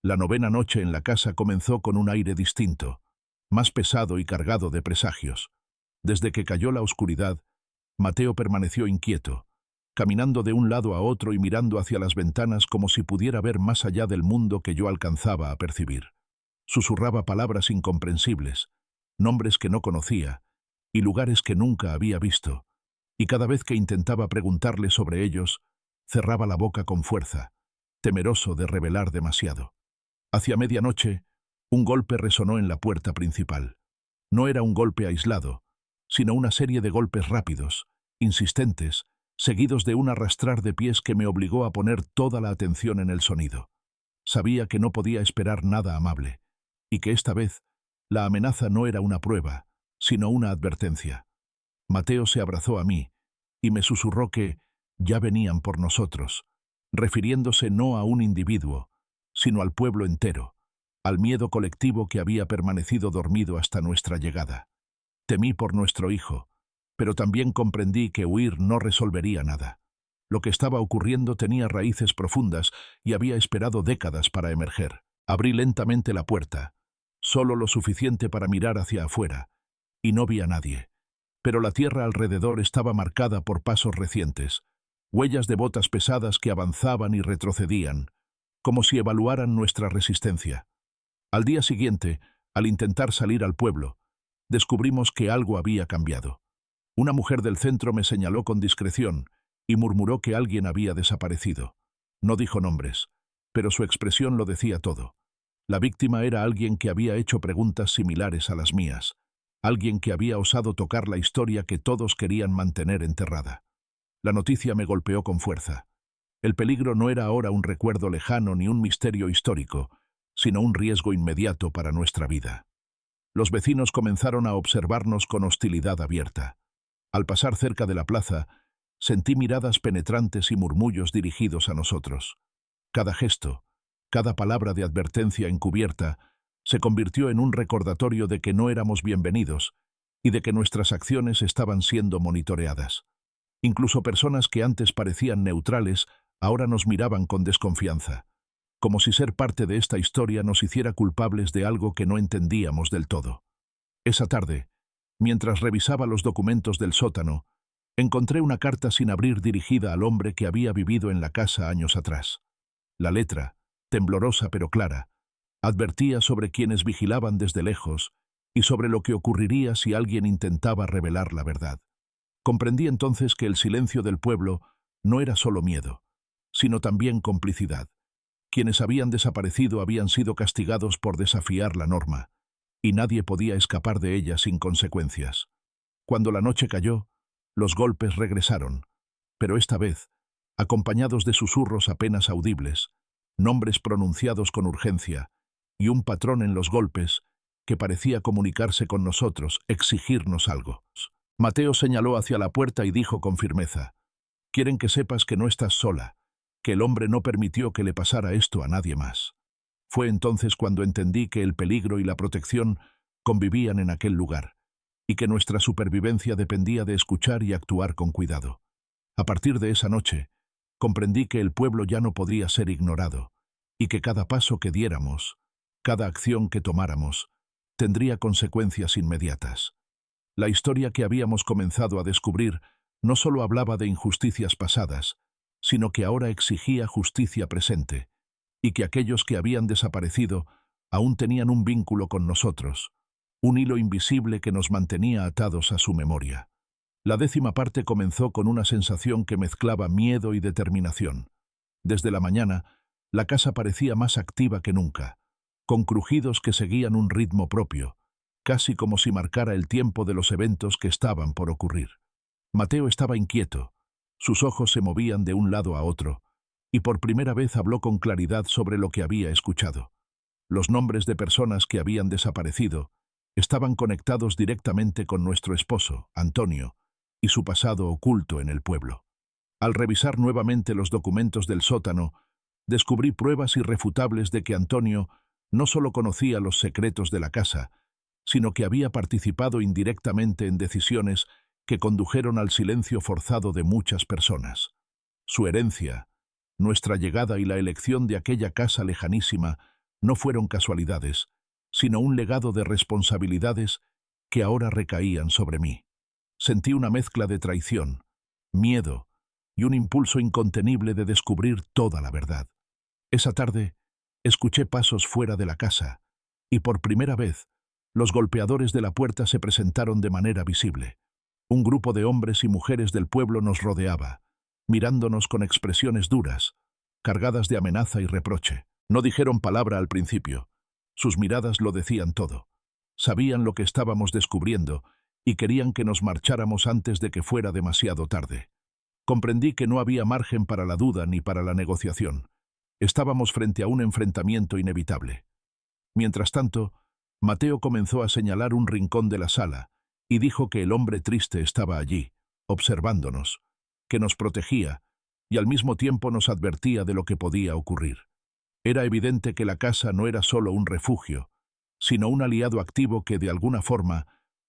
La novena noche en la casa comenzó con un aire distinto, más pesado y cargado de presagios. Desde que cayó la oscuridad, Mateo permaneció inquieto, caminando de un lado a otro y mirando hacia las ventanas como si pudiera ver más allá del mundo que yo alcanzaba a percibir. Susurraba palabras incomprensibles, nombres que no conocía y lugares que nunca había visto, y cada vez que intentaba preguntarle sobre ellos, cerraba la boca con fuerza, temeroso de revelar demasiado. Hacia medianoche, un golpe resonó en la puerta principal. No era un golpe aislado, sino una serie de golpes rápidos, insistentes, seguidos de un arrastrar de pies que me obligó a poner toda la atención en el sonido. Sabía que no podía esperar nada amable, y que esta vez la amenaza no era una prueba, sino una advertencia. Mateo se abrazó a mí y me susurró que ya venían por nosotros, refiriéndose no a un individuo, sino al pueblo entero, al miedo colectivo que había permanecido dormido hasta nuestra llegada. Temí por nuestro hijo, pero también comprendí que huir no resolvería nada. Lo que estaba ocurriendo tenía raíces profundas y había esperado décadas para emerger. Abrí lentamente la puerta, solo lo suficiente para mirar hacia afuera, y no vi a nadie. Pero la tierra alrededor estaba marcada por pasos recientes, huellas de botas pesadas que avanzaban y retrocedían, como si evaluaran nuestra resistencia. Al día siguiente, al intentar salir al pueblo, descubrimos que algo había cambiado. Una mujer del centro me señaló con discreción y murmuró que alguien había desaparecido. No dijo nombres, pero su expresión lo decía todo. La víctima era alguien que había hecho preguntas similares a las mías, alguien que había osado tocar la historia que todos querían mantener enterrada. La noticia me golpeó con fuerza. El peligro no era ahora un recuerdo lejano ni un misterio histórico, sino un riesgo inmediato para nuestra vida. Los vecinos comenzaron a observarnos con hostilidad abierta. Al pasar cerca de la plaza, sentí miradas penetrantes y murmullos dirigidos a nosotros. Cada gesto, cada palabra de advertencia encubierta, se convirtió en un recordatorio de que no éramos bienvenidos y de que nuestras acciones estaban siendo monitoreadas. Incluso personas que antes parecían neutrales ahora nos miraban con desconfianza, como si ser parte de esta historia nos hiciera culpables de algo que no entendíamos del todo. Esa tarde, mientras revisaba los documentos del sótano, encontré una carta sin abrir dirigida al hombre que había vivido en la casa años atrás. La letra, temblorosa pero clara, advertía sobre quienes vigilaban desde lejos y sobre lo que ocurriría si alguien intentaba revelar la verdad. Comprendí entonces que el silencio del pueblo no era solo miedo, sino también complicidad. Quienes habían desaparecido habían sido castigados por desafiar la norma, y nadie podía escapar de ella sin consecuencias. Cuando la noche cayó, los golpes regresaron, pero esta vez, acompañados de susurros apenas audibles, nombres pronunciados con urgencia, y un patrón en los golpes que parecía comunicarse con nosotros, exigirnos algo. Mateo señaló hacia la puerta y dijo con firmeza: «Quieren que sepas que no estás sola, que el hombre no permitió que le pasara esto a nadie más». Fue entonces cuando entendí que el peligro y la protección convivían en aquel lugar, y que nuestra supervivencia dependía de escuchar y actuar con cuidado. A partir de esa noche, Comprendí que el pueblo ya no podría ser ignorado, y que cada paso que diéramos, cada acción que tomáramos, tendría consecuencias inmediatas. La historia que habíamos comenzado a descubrir no solo hablaba de injusticias pasadas, sino que ahora exigía justicia presente, y que aquellos que habían desaparecido aún tenían un vínculo con nosotros, un hilo invisible que nos mantenía atados a su memoria. La 10ª parte comenzó con una sensación que mezclaba miedo y determinación. Desde la mañana, la casa parecía más activa que nunca, con crujidos que seguían un ritmo propio, casi como si marcara el tiempo de los eventos que estaban por ocurrir. Mateo estaba inquieto, sus ojos se movían de un lado a otro, y por primera vez habló con claridad sobre lo que había escuchado. Los nombres de personas que habían desaparecido estaban conectados directamente con nuestro esposo, Antonio, y su pasado oculto en el pueblo. Al revisar nuevamente los documentos del sótano, descubrí pruebas irrefutables de que Antonio no solo conocía los secretos de la casa, sino que había participado indirectamente en decisiones que condujeron al silencio forzado de muchas personas. Su herencia, nuestra llegada y la elección de aquella casa lejanísima no fueron casualidades, sino un legado de responsabilidades que ahora recaían sobre mí. Sentí una mezcla de traición, miedo y un impulso incontenible de descubrir toda la verdad. Esa tarde, escuché pasos fuera de la casa, y por primera vez, los golpeadores de la puerta se presentaron de manera visible. Un grupo de hombres y mujeres del pueblo nos rodeaba, mirándonos con expresiones duras, cargadas de amenaza y reproche. No dijeron palabra al principio. Sus miradas lo decían todo. Sabían lo que estábamos descubriendo y querían que nos marcháramos antes de que fuera demasiado tarde. Comprendí que no había margen para la duda ni para la negociación. Estábamos frente a un enfrentamiento inevitable. Mientras tanto, Mateo comenzó a señalar un rincón de la sala y dijo que el hombre triste estaba allí, observándonos, que nos protegía y al mismo tiempo nos advertía de lo que podía ocurrir. Era evidente que la casa no era solo un refugio, sino un aliado activo que, de alguna forma,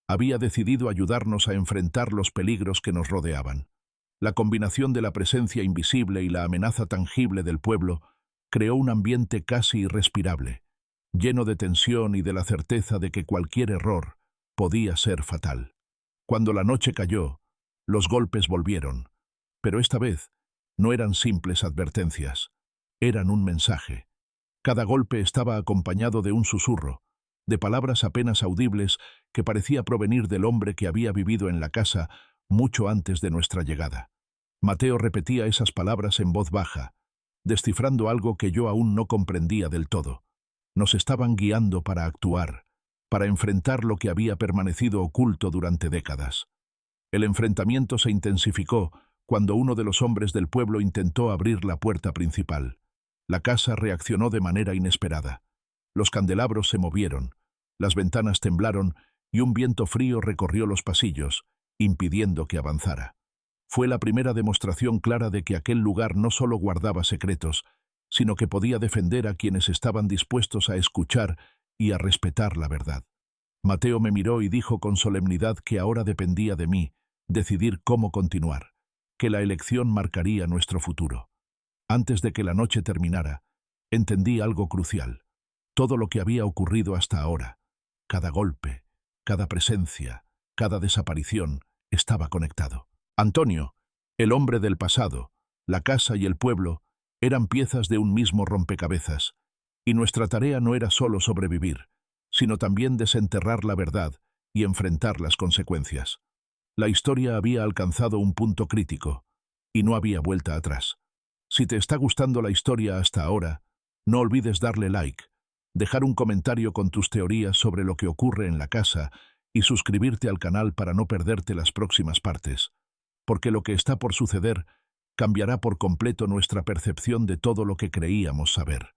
había decidido ayudarnos a enfrentar los peligros que nos rodeaban. La combinación de la presencia invisible y la amenaza tangible del pueblo creó un ambiente casi irrespirable, lleno de tensión y de la certeza de que cualquier error podía ser fatal. Cuando la noche cayó, los golpes volvieron, pero esta vez no eran simples advertencias, eran un mensaje. Cada golpe estaba acompañado de un susurro, de palabras apenas audibles que parecía provenir del hombre que había vivido en la casa mucho antes de nuestra llegada. Mateo repetía esas palabras en voz baja, descifrando algo que yo aún no comprendía del todo. Nos estaban guiando para actuar, para enfrentar lo que había permanecido oculto durante décadas. El enfrentamiento se intensificó cuando uno de los hombres del pueblo intentó abrir la puerta principal. La casa reaccionó de manera inesperada. Los candelabros se movieron, las ventanas temblaron y un viento frío recorrió los pasillos, impidiendo que avanzara. Fue la primera demostración clara de que aquel lugar no solo guardaba secretos, sino que podía defender a quienes estaban dispuestos a escuchar y a respetar la verdad. Mateo me miró y dijo con solemnidad que ahora dependía de mí decidir cómo continuar, que la elección marcaría nuestro futuro. Antes de que la noche terminara, entendí algo crucial. Todo lo que había ocurrido hasta ahora, cada golpe, cada presencia, cada desaparición, estaba conectado. Antonio, el hombre del pasado, la casa y el pueblo, eran piezas de un mismo rompecabezas, y nuestra tarea no era solo sobrevivir, sino también desenterrar la verdad y enfrentar las consecuencias. La historia había alcanzado un punto crítico, y no había vuelta atrás. Si te está gustando la historia hasta ahora, no olvides darle like, dejar un comentario con tus teorías sobre lo que ocurre en la casa y suscribirte al canal para no perderte las próximas partes, porque lo que está por suceder cambiará por completo nuestra percepción de todo lo que creíamos saber.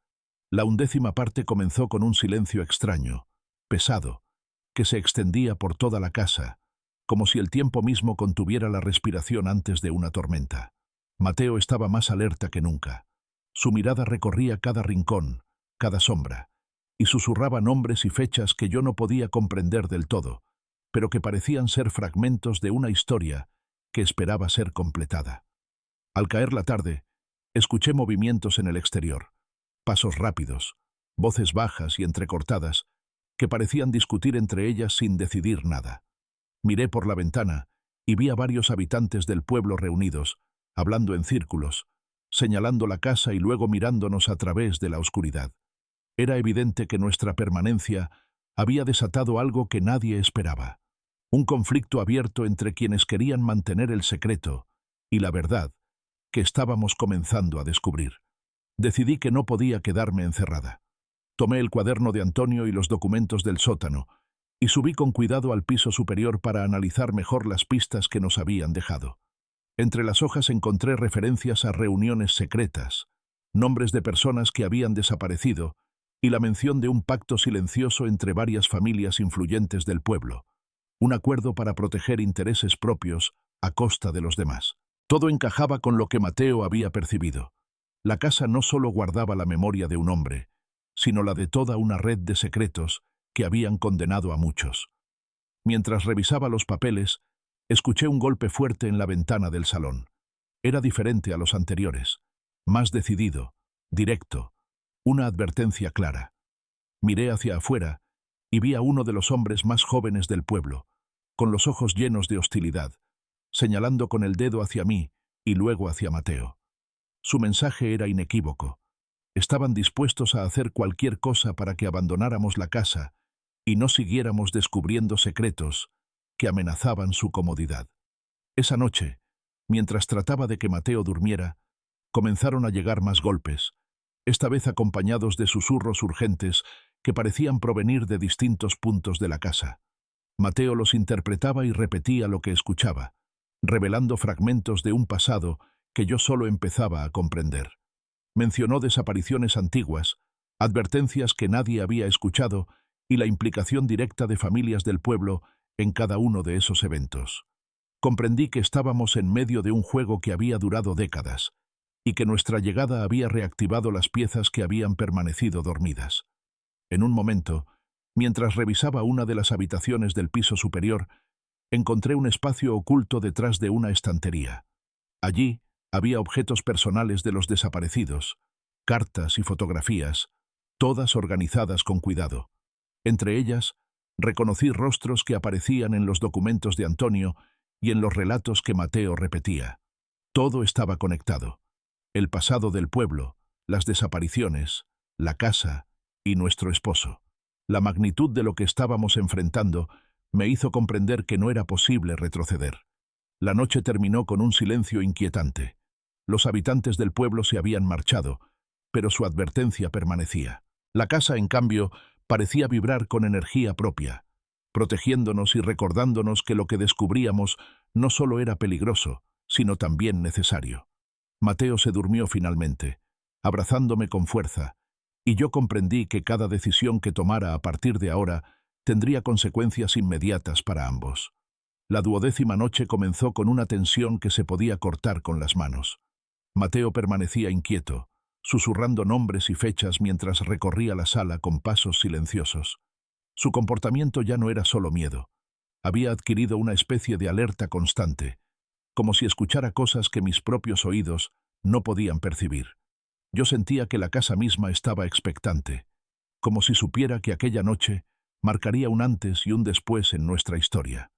La 11ª parte comenzó con un silencio extraño, pesado, que se extendía por toda la casa, como si el tiempo mismo contuviera la respiración antes de una tormenta. Mateo estaba más alerta que nunca. Su mirada recorría cada rincón, cada sombra, y susurraba nombres y fechas que yo no podía comprender del todo, pero que parecían ser fragmentos de una historia que esperaba ser completada. Al caer la tarde, Escuché movimientos en el exterior, pasos rápidos, voces bajas y entrecortadas, que parecían discutir entre ellas sin decidir nada. Miré por la ventana y vi a varios habitantes del pueblo reunidos, hablando en círculos, señalando la casa y luego mirándonos a través de la oscuridad. Era evidente que nuestra permanencia había desatado algo que nadie esperaba. Un conflicto abierto entre quienes querían mantener el secreto y la verdad que estábamos comenzando a descubrir. Decidí que no podía quedarme encerrada. Tomé el cuaderno de Antonio y los documentos del sótano y subí con cuidado al piso superior para analizar mejor las pistas que nos habían dejado. Entre las hojas encontré referencias a reuniones secretas, nombres de personas que habían desaparecido y la mención de un pacto silencioso entre varias familias influyentes del pueblo, un acuerdo para proteger intereses propios a costa de los demás. Todo encajaba con lo que Mateo había percibido. La casa no solo guardaba la memoria de un hombre, sino la de toda una red de secretos que habían condenado a muchos. Mientras revisaba los papeles, escuché un golpe fuerte en la ventana del salón. Era diferente a los anteriores, más decidido, directo, una advertencia clara. Miré hacia afuera y vi a uno de los hombres más jóvenes del pueblo, con los ojos llenos de hostilidad, señalando con el dedo hacia mí y luego hacia Mateo. Su mensaje era inequívoco. Estaban dispuestos a hacer cualquier cosa para que abandonáramos la casa y no siguiéramos descubriendo secretos que amenazaban su comodidad. Esa noche, mientras trataba de que Mateo durmiera, comenzaron a llegar más golpes, esta vez acompañados de susurros urgentes que parecían provenir de distintos puntos de la casa. Mateo los interpretaba y repetía lo que escuchaba, revelando fragmentos de un pasado que yo solo empezaba a comprender. Mencionó desapariciones antiguas, advertencias que nadie había escuchado y la implicación directa de familias del pueblo en cada uno de esos eventos. Comprendí que estábamos en medio de un juego que había durado décadas y que nuestra llegada había reactivado las piezas que habían permanecido dormidas. En un momento, mientras revisaba una de las habitaciones del piso superior, encontré un espacio oculto detrás de una estantería. Allí había objetos personales de los desaparecidos, cartas y fotografías, todas organizadas con cuidado. Entre ellas, reconocí rostros que aparecían en los documentos de Antonio y en los relatos que Mateo repetía. Todo estaba conectado. El pasado del pueblo, las desapariciones, la casa y nuestro esposo. La magnitud de lo que estábamos enfrentando me hizo comprender que no era posible retroceder. La noche terminó con un silencio inquietante. Los habitantes del pueblo se habían marchado, pero su advertencia permanecía. La casa, en cambio, parecía vibrar con energía propia, protegiéndonos y recordándonos que lo que descubríamos no solo era peligroso, sino también necesario. Mateo se durmió finalmente, abrazándome con fuerza, y yo comprendí que cada decisión que tomara a partir de ahora tendría consecuencias inmediatas para ambos. La 12ª noche comenzó con una tensión que se podía cortar con las manos. Mateo permanecía inquieto, susurrando nombres y fechas mientras recorría la sala con pasos silenciosos. Su comportamiento ya no era solo miedo. Había adquirido una especie de alerta constante, como si escuchara cosas que mis propios oídos no podían percibir. Yo sentía que la casa misma estaba expectante, como si supiera que aquella noche marcaría un antes y un después en nuestra historia.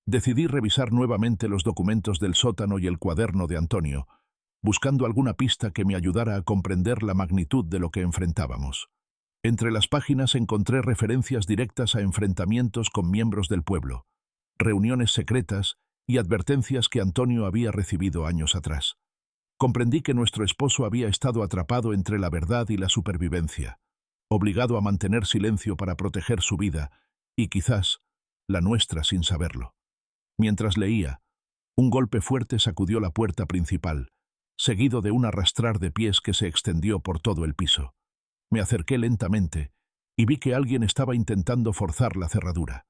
Decidí revisar nuevamente los documentos del sótano y el cuaderno de Antonio, buscando alguna pista que me ayudara a comprender la magnitud de lo que enfrentábamos. Entre las páginas encontré referencias directas a enfrentamientos con miembros del pueblo, reuniones secretas y advertencias que Antonio había recibido años atrás. Comprendí que nuestro esposo había estado atrapado entre la verdad y la supervivencia, obligado a mantener silencio para proteger su vida y quizás la nuestra sin saberlo. Mientras leía, un golpe fuerte sacudió la puerta principal, seguido de un arrastrar de pies que se extendió por todo el piso. Me acerqué lentamente y vi que alguien estaba intentando forzar la cerradura.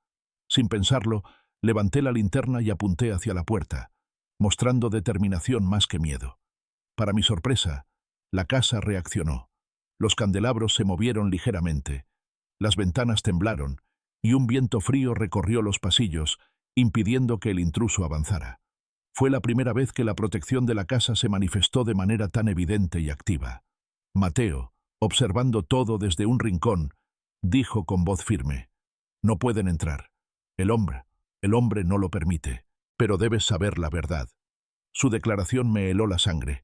Sin pensarlo, levanté la linterna y apunté hacia la puerta, mostrando determinación más que miedo. Para mi sorpresa, la casa reaccionó. Los candelabros se movieron ligeramente, las ventanas temblaron y un viento frío recorrió los pasillos, impidiendo que el intruso avanzara. Fue la primera vez que la protección de la casa se manifestó de manera tan evidente y activa. Mateo, observando todo desde un rincón, dijo con voz firme: «No pueden entrar. El hombre no lo permite, pero debes saber la verdad». Su declaración me heló la sangre.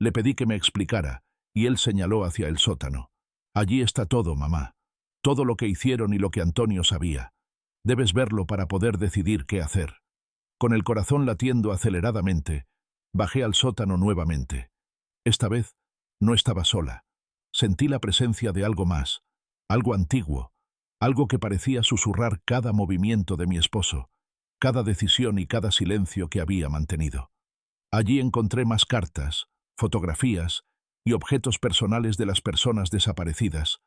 Le pedí que me explicara, y él señaló hacia el sótano. «Allí está todo, mamá. Todo lo que hicieron y lo que Antonio sabía. Debes verlo para poder decidir qué hacer». Con el corazón latiendo aceleradamente, bajé al sótano nuevamente. Esta vez no estaba sola. Sentí la presencia de algo más, algo antiguo, algo que parecía susurrar cada movimiento de mi esposo, cada decisión y cada silencio que había mantenido. Allí encontré más cartas, fotografías y objetos personales de las personas desaparecidas,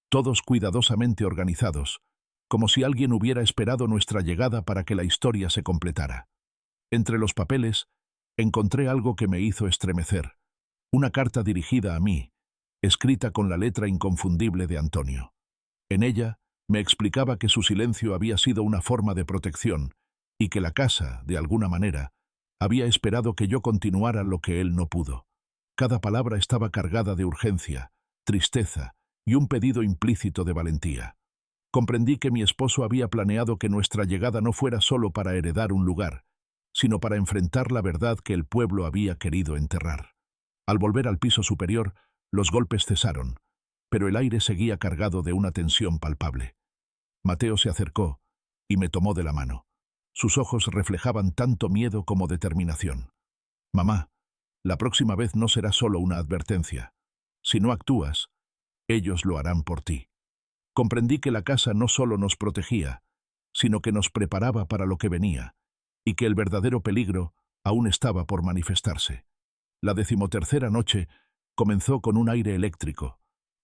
todos cuidadosamente organizados, como si alguien hubiera esperado nuestra llegada para que la historia se completara. Entre los papeles, encontré algo que me hizo estremecer, una carta dirigida a mí, escrita con la letra inconfundible de Antonio. En ella, me explicaba que su silencio había sido una forma de protección y que la casa, de alguna manera, había esperado que yo continuara lo que él no pudo. Cada palabra estaba cargada de urgencia, tristeza y un pedido implícito de valentía. Comprendí que mi esposo había planeado que nuestra llegada no fuera solo para heredar un lugar, sino para enfrentar la verdad que el pueblo había querido enterrar. Al volver al piso superior, los golpes cesaron, pero el aire seguía cargado de una tensión palpable. Mateo se acercó y me tomó de la mano. Sus ojos reflejaban tanto miedo como determinación. «Mamá, la próxima vez no será solo una advertencia. Si no actúas, ellos lo harán por ti». Comprendí que la casa no solo nos protegía, sino que nos preparaba para lo que venía, y que el verdadero peligro aún estaba por manifestarse. La 13ª noche comenzó con un aire eléctrico,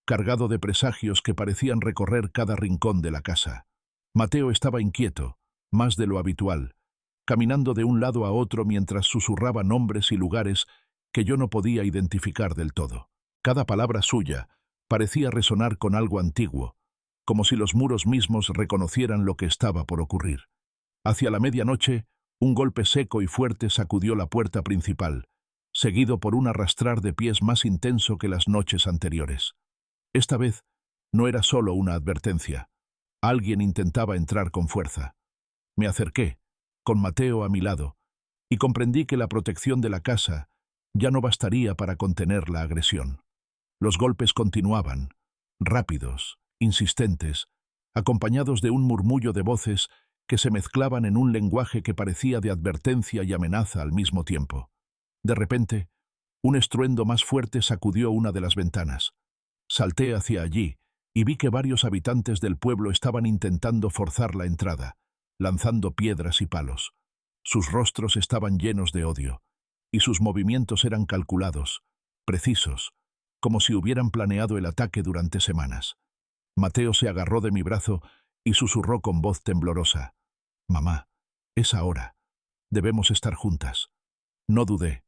cargado de presagios que parecían recorrer cada rincón de la casa. Mateo estaba inquieto, más de lo habitual, caminando de un lado a otro mientras susurraba nombres y lugares que yo no podía identificar del todo. Cada palabra suya parecía resonar con algo antiguo, como si los muros mismos reconocieran lo que estaba por ocurrir. Hacia la medianoche, un golpe seco y fuerte sacudió la puerta principal, seguido por un arrastrar de pies más intenso que las noches anteriores. Esta vez no era solo una advertencia. Alguien intentaba entrar con fuerza. Me acerqué, con Mateo a mi lado, y comprendí que la protección de la casa ya no bastaría para contener la agresión. Los golpes continuaban, rápidos, insistentes, acompañados de un murmullo de voces que se mezclaban en un lenguaje que parecía de advertencia y amenaza al mismo tiempo. De repente, un estruendo más fuerte sacudió una de las ventanas. Salté hacia allí y vi que varios habitantes del pueblo estaban intentando forzar la entrada, lanzando piedras y palos. Sus rostros estaban llenos de odio, y sus movimientos eran calculados, precisos, como si hubieran planeado el ataque durante semanas. Mateo se agarró de mi brazo y susurró con voz temblorosa: «Mamá, es ahora. Debemos estar juntas». No dudé.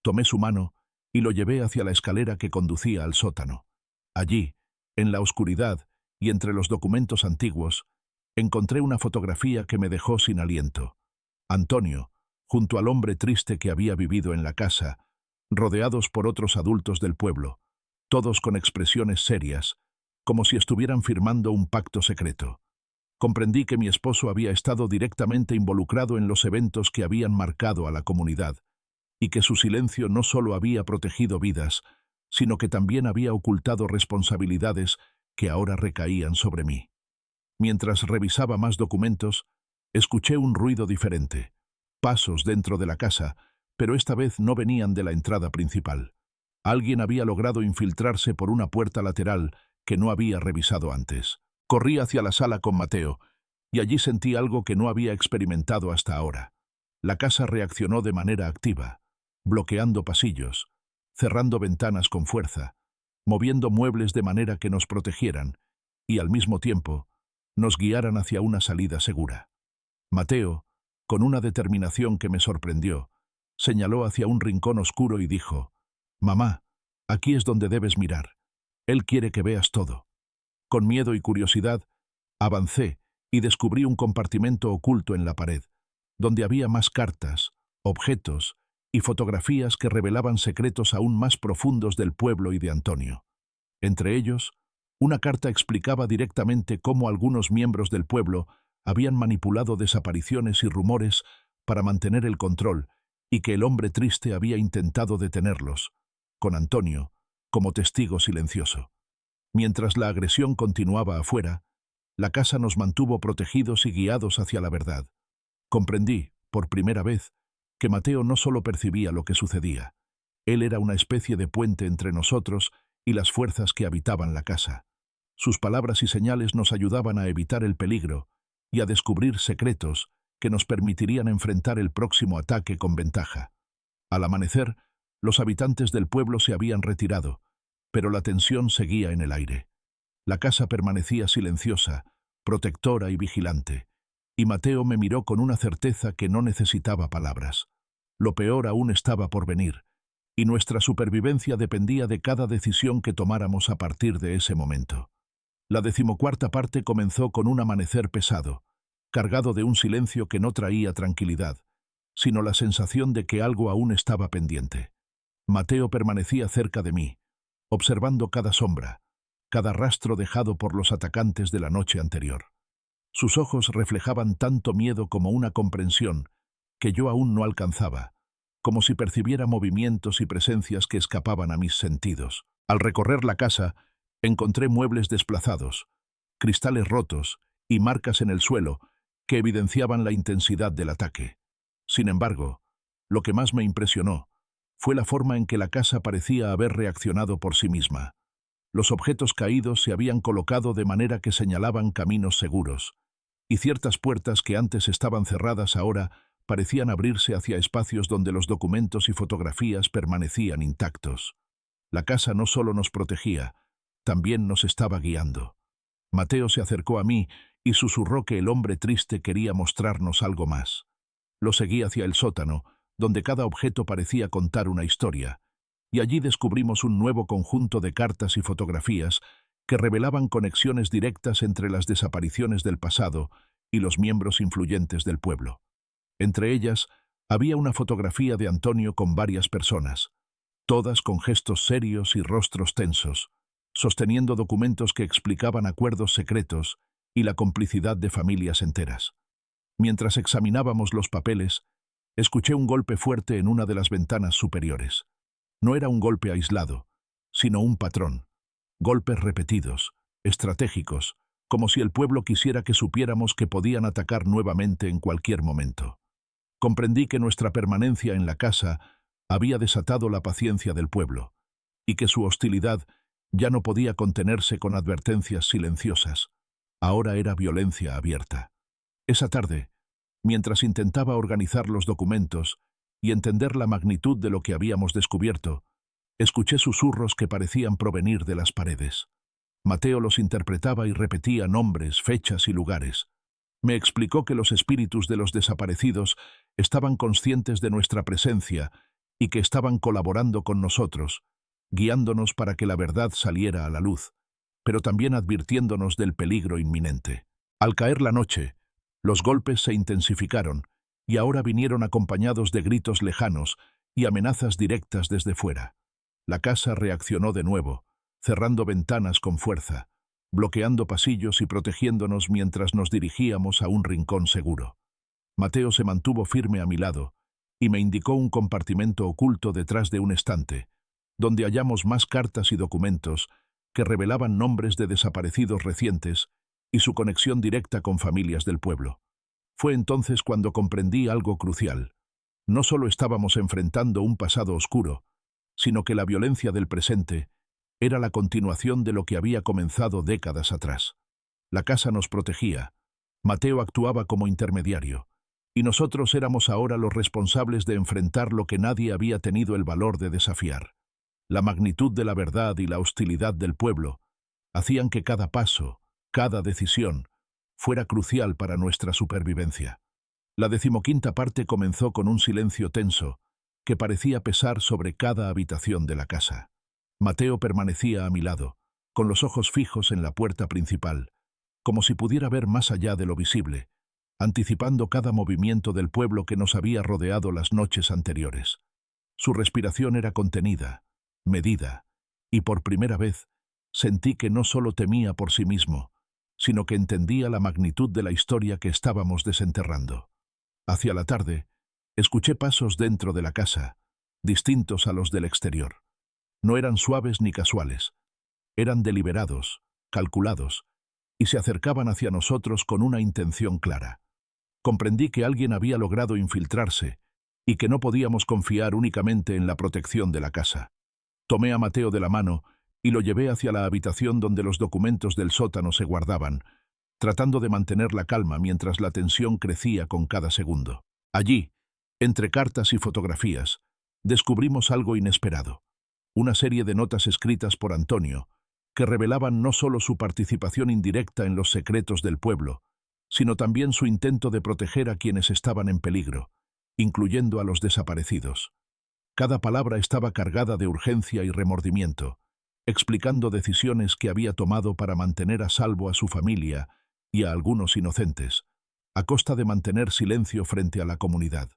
Tomé su mano y lo llevé hacia la escalera que conducía al sótano. Allí, en la oscuridad y entre los documentos antiguos, encontré una fotografía que me dejó sin aliento. Antonio, junto al hombre triste que había vivido en la casa, rodeados por otros adultos del pueblo, todos con expresiones serias, como si estuvieran firmando un pacto secreto. Comprendí que mi esposo había estado directamente involucrado en los eventos que habían marcado a la comunidad, y que su silencio no solo había protegido vidas, sino que también había ocultado responsabilidades que ahora recaían sobre mí. Mientras revisaba más documentos, escuché un ruido diferente, pasos dentro de la casa, pero esta vez no venían de la entrada principal. Alguien había logrado infiltrarse por una puerta lateral que no había revisado antes. Corrí hacia la sala con Mateo, y allí sentí algo que no había experimentado hasta ahora. La casa reaccionó de manera activa, bloqueando pasillos, cerrando ventanas con fuerza, moviendo muebles de manera que nos protegieran y, al mismo tiempo, nos guiaran hacia una salida segura. Mateo, con una determinación que me sorprendió, señaló hacia un rincón oscuro y dijo: «Mamá, aquí es donde debes mirar. Él quiere que veas todo». Con miedo y curiosidad, avancé y descubrí un compartimento oculto en la pared, donde había más cartas, objetos y fotografías que revelaban secretos aún más profundos del pueblo y de Antonio. Entre ellos, una carta explicaba directamente cómo algunos miembros del pueblo habían manipulado desapariciones y rumores para mantener el control y que el hombre triste había intentado detenerlos, con Antonio como testigo silencioso. Mientras la agresión continuaba afuera, la casa nos mantuvo protegidos y guiados hacia la verdad. Comprendí, por primera vez, que Mateo no solo percibía lo que sucedía. Él era una especie de puente entre nosotros y las fuerzas que habitaban la casa. Sus palabras y señales nos ayudaban a evitar el peligro y a descubrir secretos que nos permitirían enfrentar el próximo ataque con ventaja. Al amanecer, los habitantes del pueblo se habían retirado, pero la tensión seguía en el aire. La casa permanecía silenciosa, protectora y vigilante, y Mateo me miró con una certeza que no necesitaba palabras. Lo peor aún estaba por venir, y nuestra supervivencia dependía de cada decisión que tomáramos a partir de ese momento. La 14ª parte comenzó con un amanecer pesado, cargado de un silencio que no traía tranquilidad, sino la sensación de que algo aún estaba pendiente. Mateo permanecía cerca de mí, observando cada sombra, cada rastro dejado por los atacantes de la noche anterior. Sus ojos reflejaban tanto miedo como una comprensión que yo aún no alcanzaba, como si percibiera movimientos y presencias que escapaban a mis sentidos. Al recorrer la casa, encontré muebles desplazados, cristales rotos y marcas en el suelo que evidenciaban la intensidad del ataque. Sin embargo, lo que más me impresionó fue la forma en que la casa parecía haber reaccionado por sí misma. Los objetos caídos se habían colocado de manera que señalaban caminos seguros, y ciertas puertas que antes estaban cerradas ahora parecían abrirse hacia espacios donde los documentos y fotografías permanecían intactos. La casa no solo nos protegía, también nos estaba guiando. Mateo se acercó a mí y susurró que el hombre triste quería mostrarnos algo más. Lo seguí hacia el sótano, donde cada objeto parecía contar una historia, y allí descubrimos un nuevo conjunto de cartas y fotografías que revelaban conexiones directas entre las desapariciones del pasado y los miembros influyentes del pueblo. Entre ellas, había una fotografía de Antonio con varias personas, todas con gestos serios y rostros tensos, sosteniendo documentos que explicaban acuerdos secretos y la complicidad de familias enteras. Mientras examinábamos los papeles, escuché un golpe fuerte en una de las ventanas superiores. No era un golpe aislado, sino un patrón. Golpes repetidos, estratégicos, como si el pueblo quisiera que supiéramos que podían atacar nuevamente en cualquier momento. Comprendí que nuestra permanencia en la casa había desatado la paciencia del pueblo, y que su hostilidad ya no podía contenerse con advertencias silenciosas. Ahora era violencia abierta. Esa tarde, mientras intentaba organizar los documentos y entender la magnitud de lo que habíamos descubierto, escuché susurros que parecían provenir de las paredes. Mateo los interpretaba y repetía nombres, fechas y lugares. Me explicó que los espíritus de los desaparecidos estaban conscientes de nuestra presencia y que estaban colaborando con nosotros, guiándonos para que la verdad saliera a la luz, pero también advirtiéndonos del peligro inminente. Al caer la noche, los golpes se intensificaron y ahora vinieron acompañados de gritos lejanos y amenazas directas desde fuera. La casa reaccionó de nuevo, cerrando ventanas con fuerza, bloqueando pasillos y protegiéndonos mientras nos dirigíamos a un rincón seguro. Mateo se mantuvo firme a mi lado y me indicó un compartimento oculto detrás de un estante, donde hallamos más cartas y documentos que revelaban nombres de desaparecidos recientes y su conexión directa con familias del pueblo. Fue entonces cuando comprendí algo crucial. No solo estábamos enfrentando un pasado oscuro, sino que la violencia del presente era la continuación de lo que había comenzado décadas atrás. La casa nos protegía, Mateo actuaba como intermediario, y nosotros éramos ahora los responsables de enfrentar lo que nadie había tenido el valor de desafiar. La magnitud de la verdad y la hostilidad del pueblo hacían que cada paso, cada decisión, fuera crucial para nuestra supervivencia. La 15ª parte comenzó con un silencio tenso que parecía pesar sobre cada habitación de la casa. Mateo permanecía a mi lado, con los ojos fijos en la puerta principal, como si pudiera ver más allá de lo visible, anticipando cada movimiento del pueblo que nos había rodeado las noches anteriores. Su respiración era contenida, medida, y por primera vez sentí que no solo temía por sí mismo, sino que entendía la magnitud de la historia que estábamos desenterrando. Hacia la tarde, escuché pasos dentro de la casa, distintos a los del exterior. No eran suaves ni casuales, eran deliberados, calculados, y se acercaban hacia nosotros con una intención clara. Comprendí que alguien había logrado infiltrarse y que no podíamos confiar únicamente en la protección de la casa. Tomé a Mateo de la mano y lo llevé hacia la habitación donde los documentos del sótano se guardaban, tratando de mantener la calma mientras la tensión crecía con cada segundo. Allí, entre cartas y fotografías, descubrimos algo inesperado. Una serie de notas escritas por Antonio, que revelaban no solo su participación indirecta en los secretos del pueblo, sino también su intento de proteger a quienes estaban en peligro, incluyendo a los desaparecidos. Cada palabra estaba cargada de urgencia y remordimiento, explicando decisiones que había tomado para mantener a salvo a su familia y a algunos inocentes, a costa de mantener silencio frente a la comunidad.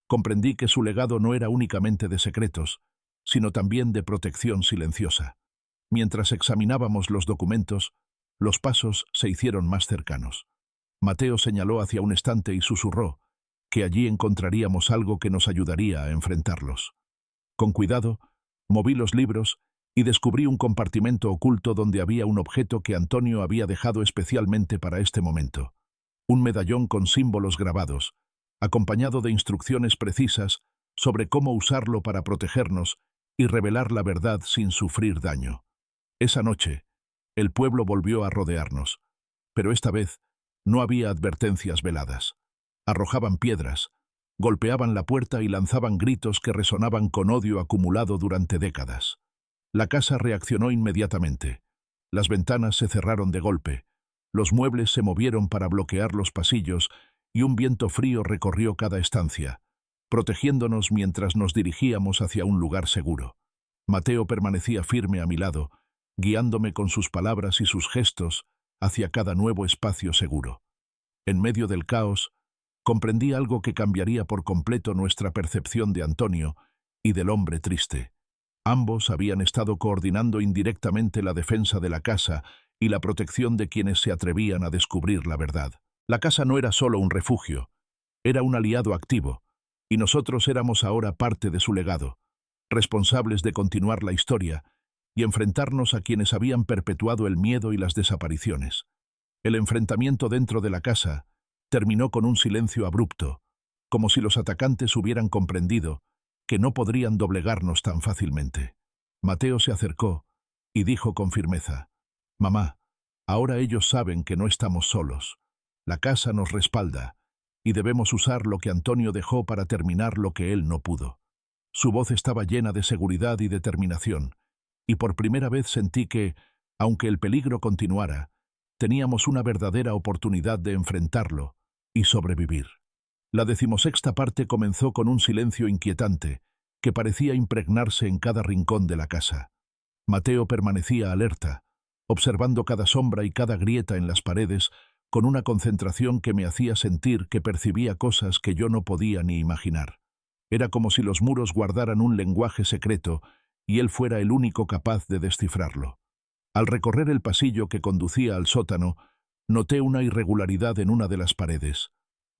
Comprendí que su legado no era únicamente de secretos, sino también de protección silenciosa. Mientras examinábamos los documentos, los pasos se hicieron más cercanos. Mateo señaló hacia un estante y susurró que allí encontraríamos algo que nos ayudaría a enfrentarlos. Con cuidado, moví los libros y descubrí un compartimento oculto donde había un objeto que Antonio había dejado especialmente para este momento. Un medallón con símbolos grabados, acompañado de instrucciones precisas sobre cómo usarlo para protegernos y revelar la verdad sin sufrir daño. Esa noche, el pueblo volvió a rodearnos, pero esta vez no había advertencias veladas. Arrojaban piedras, golpeaban la puerta y lanzaban gritos que resonaban con odio acumulado durante décadas. La casa reaccionó inmediatamente. Las ventanas se cerraron de golpe, los muebles se movieron para bloquear los pasillos y un viento frío recorrió cada estancia, protegiéndonos mientras nos dirigíamos hacia un lugar seguro. Mateo permanecía firme a mi lado, guiándome con sus palabras y sus gestos hacia cada nuevo espacio seguro. En medio del caos, comprendí algo que cambiaría por completo nuestra percepción de Antonio y del hombre triste. Ambos habían estado coordinando indirectamente la defensa de la casa y la protección de quienes se atrevían a descubrir la verdad. La casa no era solo un refugio, era un aliado activo, y nosotros éramos ahora parte de su legado, responsables de continuar la historia y enfrentarnos a quienes habían perpetuado el miedo y las desapariciones. El enfrentamiento dentro de la casa terminó con un silencio abrupto, como si los atacantes hubieran comprendido que no podrían doblegarnos tan fácilmente. Mateo se acercó y dijo con firmeza: «Mamá, ahora ellos saben que no estamos solos. La casa nos respalda y debemos usar lo que Antonio dejó para terminar lo que él no pudo». Su voz estaba llena de seguridad y determinación, y por primera vez sentí que, aunque el peligro continuara, teníamos una verdadera oportunidad de enfrentarlo y sobrevivir. La 16ª parte comenzó con un silencio inquietante que parecía impregnarse en cada rincón de la casa. Mateo permanecía alerta, observando cada sombra y cada grieta en las paredes con una concentración que me hacía sentir que percibía cosas que yo no podía ni imaginar. Era como si los muros guardaran un lenguaje secreto y él fuera el único capaz de descifrarlo. Al recorrer el pasillo que conducía al sótano, noté una irregularidad en una de las paredes,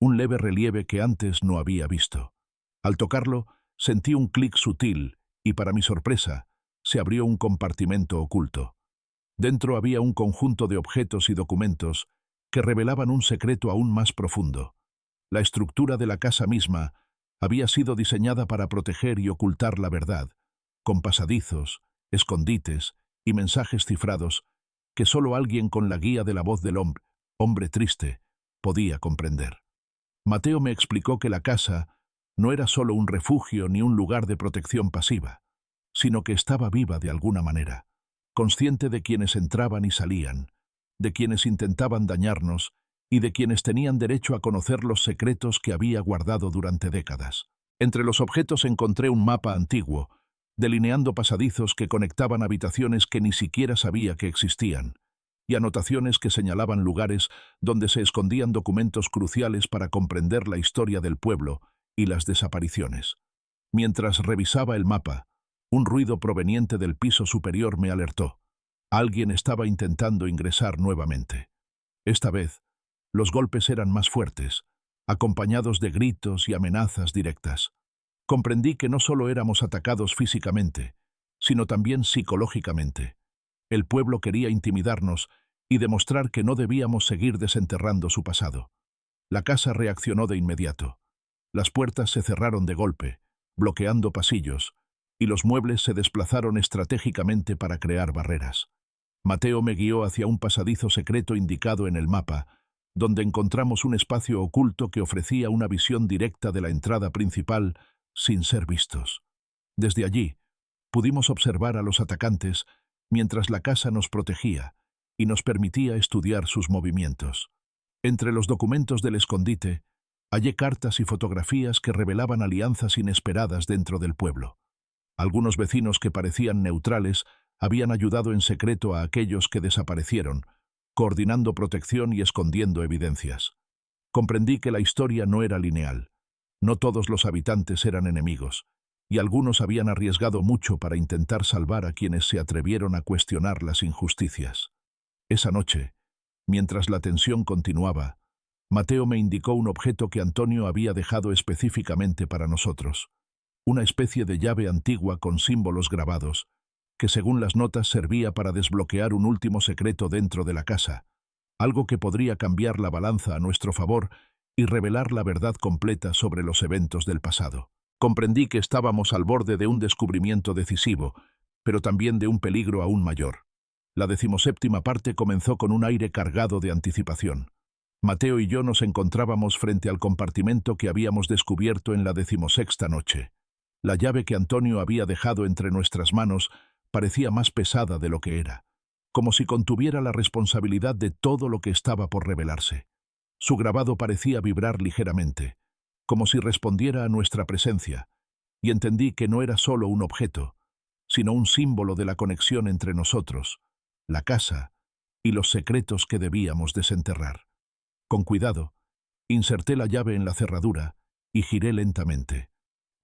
un leve relieve que antes no había visto. Al tocarlo, sentí un clic sutil y, para mi sorpresa, se abrió un compartimento oculto. Dentro había un conjunto de objetos y documentos que revelaban un secreto aún más profundo. La estructura de la casa misma había sido diseñada para proteger y ocultar la verdad, con pasadizos, escondites y mensajes cifrados que solo alguien con la guía de la voz del hombre triste, podía comprender. Mateo me explicó que la casa no era solo un refugio ni un lugar de protección pasiva, sino que estaba viva de alguna manera, consciente de quienes entraban y salían, de quienes intentaban dañarnos y de quienes tenían derecho a conocer los secretos que había guardado durante décadas. Entre los objetos encontré un mapa antiguo, delineando pasadizos que conectaban habitaciones que ni siquiera sabía que existían, y anotaciones que señalaban lugares donde se escondían documentos cruciales para comprender la historia del pueblo y las desapariciones. Mientras revisaba el mapa, un ruido proveniente del piso superior me alertó. Alguien estaba intentando ingresar nuevamente. Esta vez, los golpes eran más fuertes, acompañados de gritos y amenazas directas. Comprendí que no solo éramos atacados físicamente, sino también psicológicamente. El pueblo quería intimidarnos y demostrar que no debíamos seguir desenterrando su pasado. La casa reaccionó de inmediato. Las puertas se cerraron de golpe, bloqueando pasillos, y los muebles se desplazaron estratégicamente para crear barreras. Mateo me guió hacia un pasadizo secreto indicado en el mapa, donde encontramos un espacio oculto que ofrecía una visión directa de la entrada principal sin ser vistos. Desde allí, pudimos observar a los atacantes mientras la casa nos protegía y nos permitía estudiar sus movimientos. Entre los documentos del escondite, hallé cartas y fotografías que revelaban alianzas inesperadas dentro del pueblo. Algunos vecinos que parecían neutrales habían ayudado en secreto a aquellos que desaparecieron, coordinando protección y escondiendo evidencias. Comprendí que la historia no era lineal. No todos los habitantes eran enemigos, y algunos habían arriesgado mucho para intentar salvar a quienes se atrevieron a cuestionar las injusticias. Esa noche, mientras la tensión continuaba, Mateo me indicó un objeto que Antonio había dejado específicamente para nosotros, una especie de llave antigua con símbolos grabados, que según las notas servía para desbloquear un último secreto dentro de la casa, algo que podría cambiar la balanza a nuestro favor y revelar la verdad completa sobre los eventos del pasado. Comprendí que estábamos al borde de un descubrimiento decisivo, pero también de un peligro aún mayor. La 17ª parte comenzó con un aire cargado de anticipación. Mateo y yo nos encontrábamos frente al compartimento que habíamos descubierto en la 16ª noche. La llave que Antonio había dejado entre nuestras manos parecía más pesada de lo que era, como si contuviera la responsabilidad de todo lo que estaba por revelarse. Su grabado parecía vibrar ligeramente, como si respondiera a nuestra presencia, y entendí que no era solo un objeto, sino un símbolo de la conexión entre nosotros, la casa y los secretos que debíamos desenterrar. Con cuidado, inserté la llave en la cerradura y giré lentamente.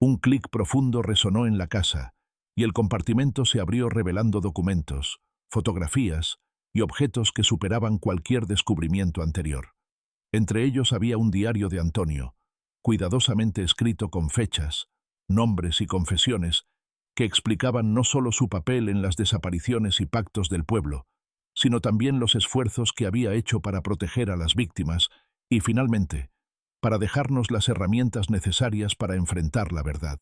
Un clic profundo resonó en la casa, y el compartimento se abrió revelando documentos, fotografías y objetos que superaban cualquier descubrimiento anterior. Entre ellos había un diario de Antonio, cuidadosamente escrito con fechas, nombres y confesiones que explicaban no solo su papel en las desapariciones y pactos del pueblo, sino también los esfuerzos que había hecho para proteger a las víctimas y, finalmente, para dejarnos las herramientas necesarias para enfrentar la verdad.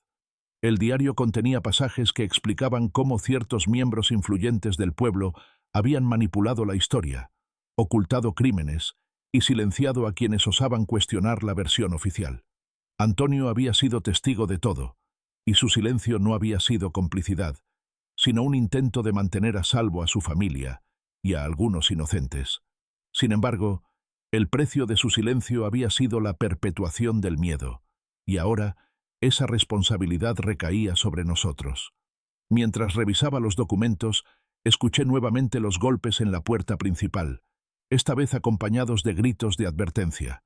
El diario contenía pasajes que explicaban cómo ciertos miembros influyentes del pueblo habían manipulado la historia, ocultado crímenes y silenciado a quienes osaban cuestionar la versión oficial. Antonio había sido testigo de todo, y su silencio no había sido complicidad, sino un intento de mantener a salvo a su familia y a algunos inocentes. Sin embargo, el precio de su silencio había sido la perpetuación del miedo, y ahora esa responsabilidad recaía sobre nosotros. Mientras revisaba los documentos, escuché nuevamente los golpes en la puerta principal, esta vez acompañados de gritos de advertencia.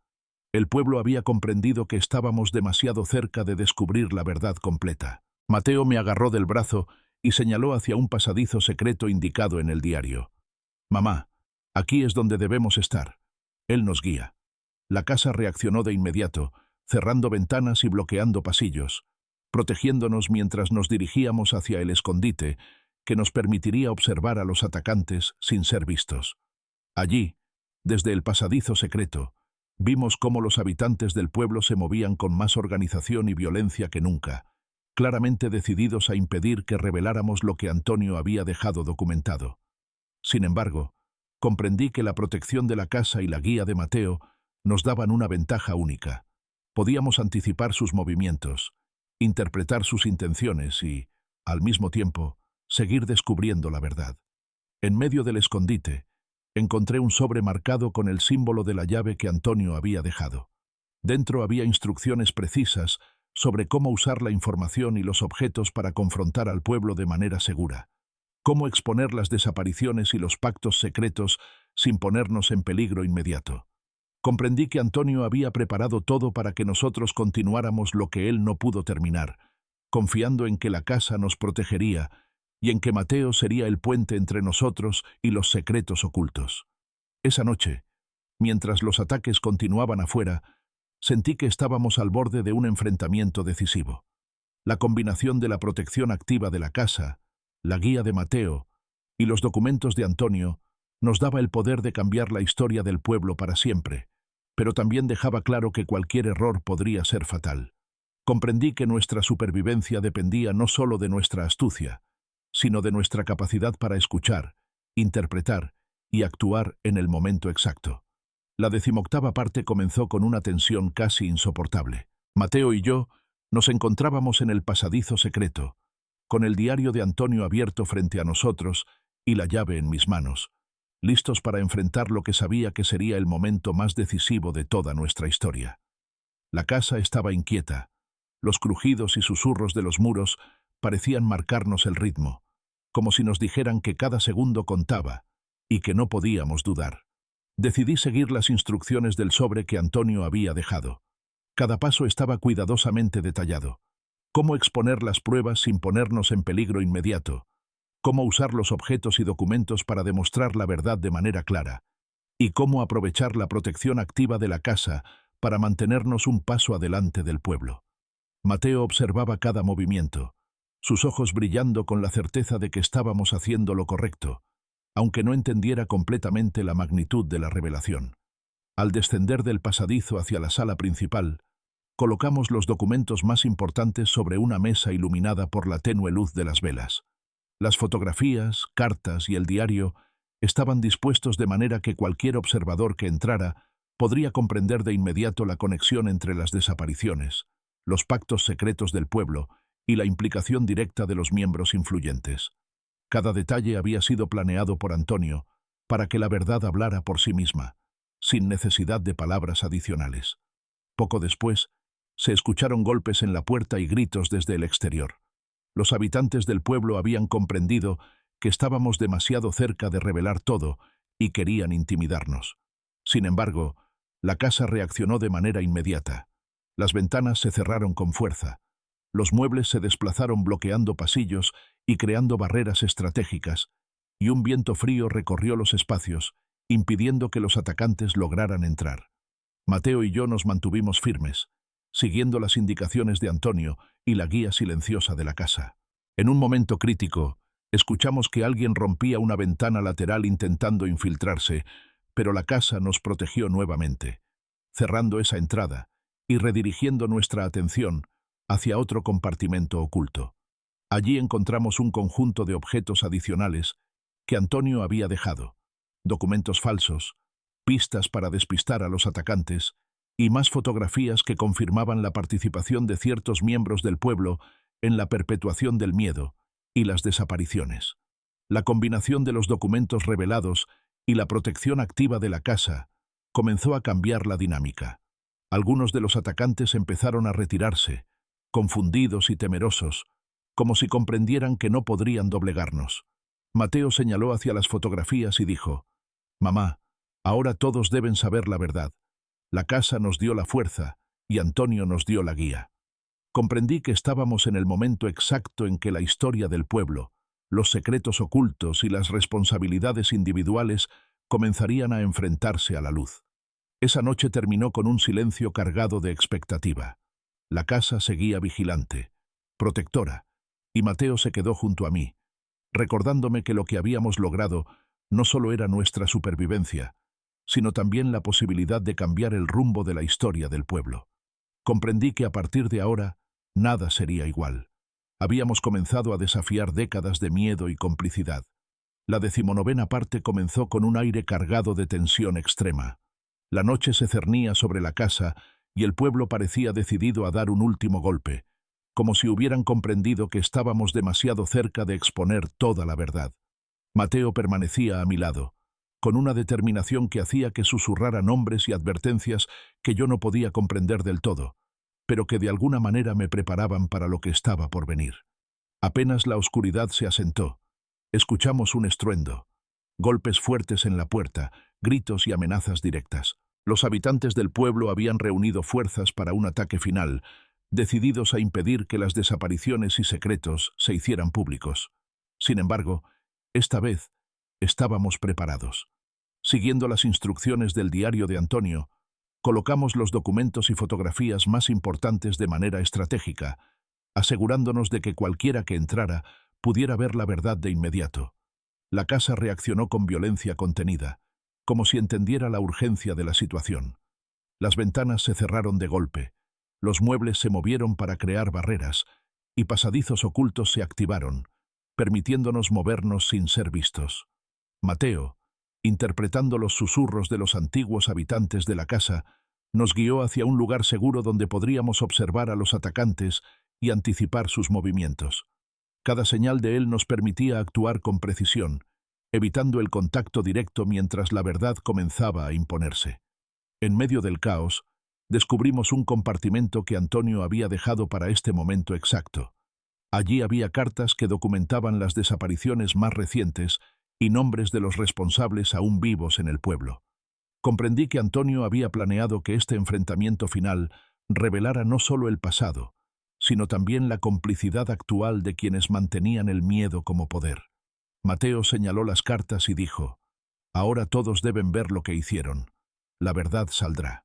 El pueblo había comprendido que estábamos demasiado cerca de descubrir la verdad completa. Mateo me agarró del brazo y señaló hacia un pasadizo secreto indicado en el diario. «Mamá, aquí es donde debemos estar. Él nos guía». La casa reaccionó de inmediato, cerrando ventanas y bloqueando pasillos, protegiéndonos mientras nos dirigíamos hacia el escondite, que nos permitiría observar a los atacantes sin ser vistos. Allí, desde el pasadizo secreto, vimos cómo los habitantes del pueblo se movían con más organización y violencia que nunca, claramente decididos a impedir que reveláramos lo que Antonio había dejado documentado. Sin embargo, comprendí que la protección de la casa y la guía de Mateo nos daban una ventaja única. Podíamos anticipar sus movimientos, interpretar sus intenciones y, al mismo tiempo, seguir descubriendo la verdad. En medio del escondite, encontré un sobre marcado con el símbolo de la llave que Antonio había dejado. Dentro había instrucciones precisas sobre cómo usar la información y los objetos para confrontar al pueblo de manera segura. cómo exponer las desapariciones y los pactos secretos sin ponernos en peligro inmediato. Comprendí que Antonio había preparado todo para que nosotros continuáramos lo que él no pudo terminar, confiando en que la casa nos protegería y en que Mateo sería el puente entre nosotros y los secretos ocultos. Esa noche, mientras los ataques continuaban afuera, sentí que estábamos al borde de un enfrentamiento decisivo. La combinación de la protección activa de la casa, la guía de Mateo y los documentos de Antonio nos daba el poder de cambiar la historia del pueblo para siempre, pero también dejaba claro que cualquier error podría ser fatal. Comprendí que nuestra supervivencia dependía no solo de nuestra astucia, sino de nuestra capacidad para escuchar, interpretar y actuar en el momento exacto. La 18ª parte comenzó con una tensión casi insoportable. Mateo y yo nos encontrábamos en el pasadizo secreto, con el diario de Antonio abierto frente a nosotros y la llave en mis manos, listos para enfrentar lo que sabía que sería el momento más decisivo de toda nuestra historia. La casa estaba inquieta. Los crujidos y susurros de los muros parecían marcarnos el ritmo, como si nos dijeran que cada segundo contaba y que no podíamos dudar. Decidí seguir las instrucciones del sobre que Antonio había dejado. Cada paso estaba cuidadosamente detallado. Cómo exponer las pruebas sin ponernos en peligro inmediato, cómo usar los objetos y documentos para demostrar la verdad de manera clara, y cómo aprovechar la protección activa de la casa para mantenernos un paso adelante del pueblo. Mateo observaba cada movimiento, sus ojos brillando con la certeza de que estábamos haciendo lo correcto, aunque no entendiera completamente la magnitud de la revelación. Al descender del pasadizo hacia la sala principal, colocamos los documentos más importantes sobre una mesa iluminada por la tenue luz de las velas. Las fotografías, cartas y el diario estaban dispuestos de manera que cualquier observador que entrara podría comprender de inmediato la conexión entre las desapariciones, los pactos secretos del pueblo y la implicación directa de los miembros influyentes. Cada detalle había sido planeado por Antonio para que la verdad hablara por sí misma, sin necesidad de palabras adicionales. Poco después, se escucharon golpes en la puerta y gritos desde el exterior. Los habitantes del pueblo habían comprendido que estábamos demasiado cerca de revelar todo y querían intimidarnos. Sin embargo, la casa reaccionó de manera inmediata. Las ventanas se cerraron con fuerza. Los muebles se desplazaron bloqueando pasillos y creando barreras estratégicas, y un viento frío recorrió los espacios, impidiendo que los atacantes lograran entrar. Mateo y yo nos mantuvimos firmes, siguiendo las indicaciones de Antonio y la guía silenciosa de la casa. En un momento crítico, escuchamos que alguien rompía una ventana lateral intentando infiltrarse, pero la casa nos protegió nuevamente, cerrando esa entrada y redirigiendo nuestra atención hacia otro compartimento oculto. Allí encontramos un conjunto de objetos adicionales que Antonio había dejado, documentos falsos, pistas para despistar a los atacantes y más fotografías que confirmaban la participación de ciertos miembros del pueblo en la perpetuación del miedo y las desapariciones. La combinación de los documentos revelados y la protección activa de la casa comenzó a cambiar la dinámica. Algunos de los atacantes empezaron a retirarse, confundidos y temerosos, como si comprendieran que no podrían doblegarnos. Mateo señaló hacia las fotografías y dijo: «Mamá, ahora todos deben saber la verdad. La casa nos dio la fuerza y Antonio nos dio la guía». Comprendí que estábamos en el momento exacto en que la historia del pueblo, los secretos ocultos y las responsabilidades individuales comenzarían a enfrentarse a la luz. Esa noche terminó con un silencio cargado de expectativa. La casa seguía vigilante, protectora, y Mateo se quedó junto a mí, recordándome que lo que habíamos logrado no solo era nuestra supervivencia, sino también la posibilidad de cambiar el rumbo de la historia del pueblo. Comprendí que a partir de ahora, nada sería igual. Habíamos comenzado a desafiar décadas de miedo y complicidad. La 19ª parte comenzó con un aire cargado de tensión extrema. La noche se cernía sobre la casa y el pueblo parecía decidido a dar un último golpe, como si hubieran comprendido que estábamos demasiado cerca de exponer toda la verdad. Mateo permanecía a mi lado, con una determinación que hacía que susurrara nombres y advertencias que yo no podía comprender del todo, pero que de alguna manera me preparaban para lo que estaba por venir. Apenas la oscuridad se asentó, Escuchamos un estruendo, golpes fuertes en la puerta, gritos y amenazas directas. Los habitantes del pueblo habían reunido fuerzas para un ataque final, decididos a impedir que las desapariciones y secretos se hicieran públicos. Sin embargo, esta vez estábamos preparados. Siguiendo las instrucciones del diario de Antonio, colocamos los documentos y fotografías más importantes de manera estratégica, asegurándonos de que cualquiera que entrara pudiera ver la verdad de inmediato. La casa reaccionó con violencia contenida, como si entendiera la urgencia de la situación. Las ventanas se cerraron de golpe, los muebles se movieron para crear barreras, y pasadizos ocultos se activaron, permitiéndonos movernos sin ser vistos. Mateo, interpretando los susurros de los antiguos habitantes de la casa, nos guió hacia un lugar seguro donde podríamos observar a los atacantes y anticipar sus movimientos. Cada señal de él nos permitía actuar con precisión, evitando el contacto directo mientras la verdad comenzaba a imponerse. En medio del caos, descubrimos un compartimento que Antonio había dejado para este momento exacto. Allí había cartas que documentaban las desapariciones más recientes y nombres de los responsables aún vivos en el pueblo. Comprendí que Antonio había planeado que este enfrentamiento final revelara no solo el pasado, sino también la complicidad actual de quienes mantenían el miedo como poder. Mateo señaló las cartas y dijo: «Ahora todos deben ver lo que hicieron. La verdad saldrá».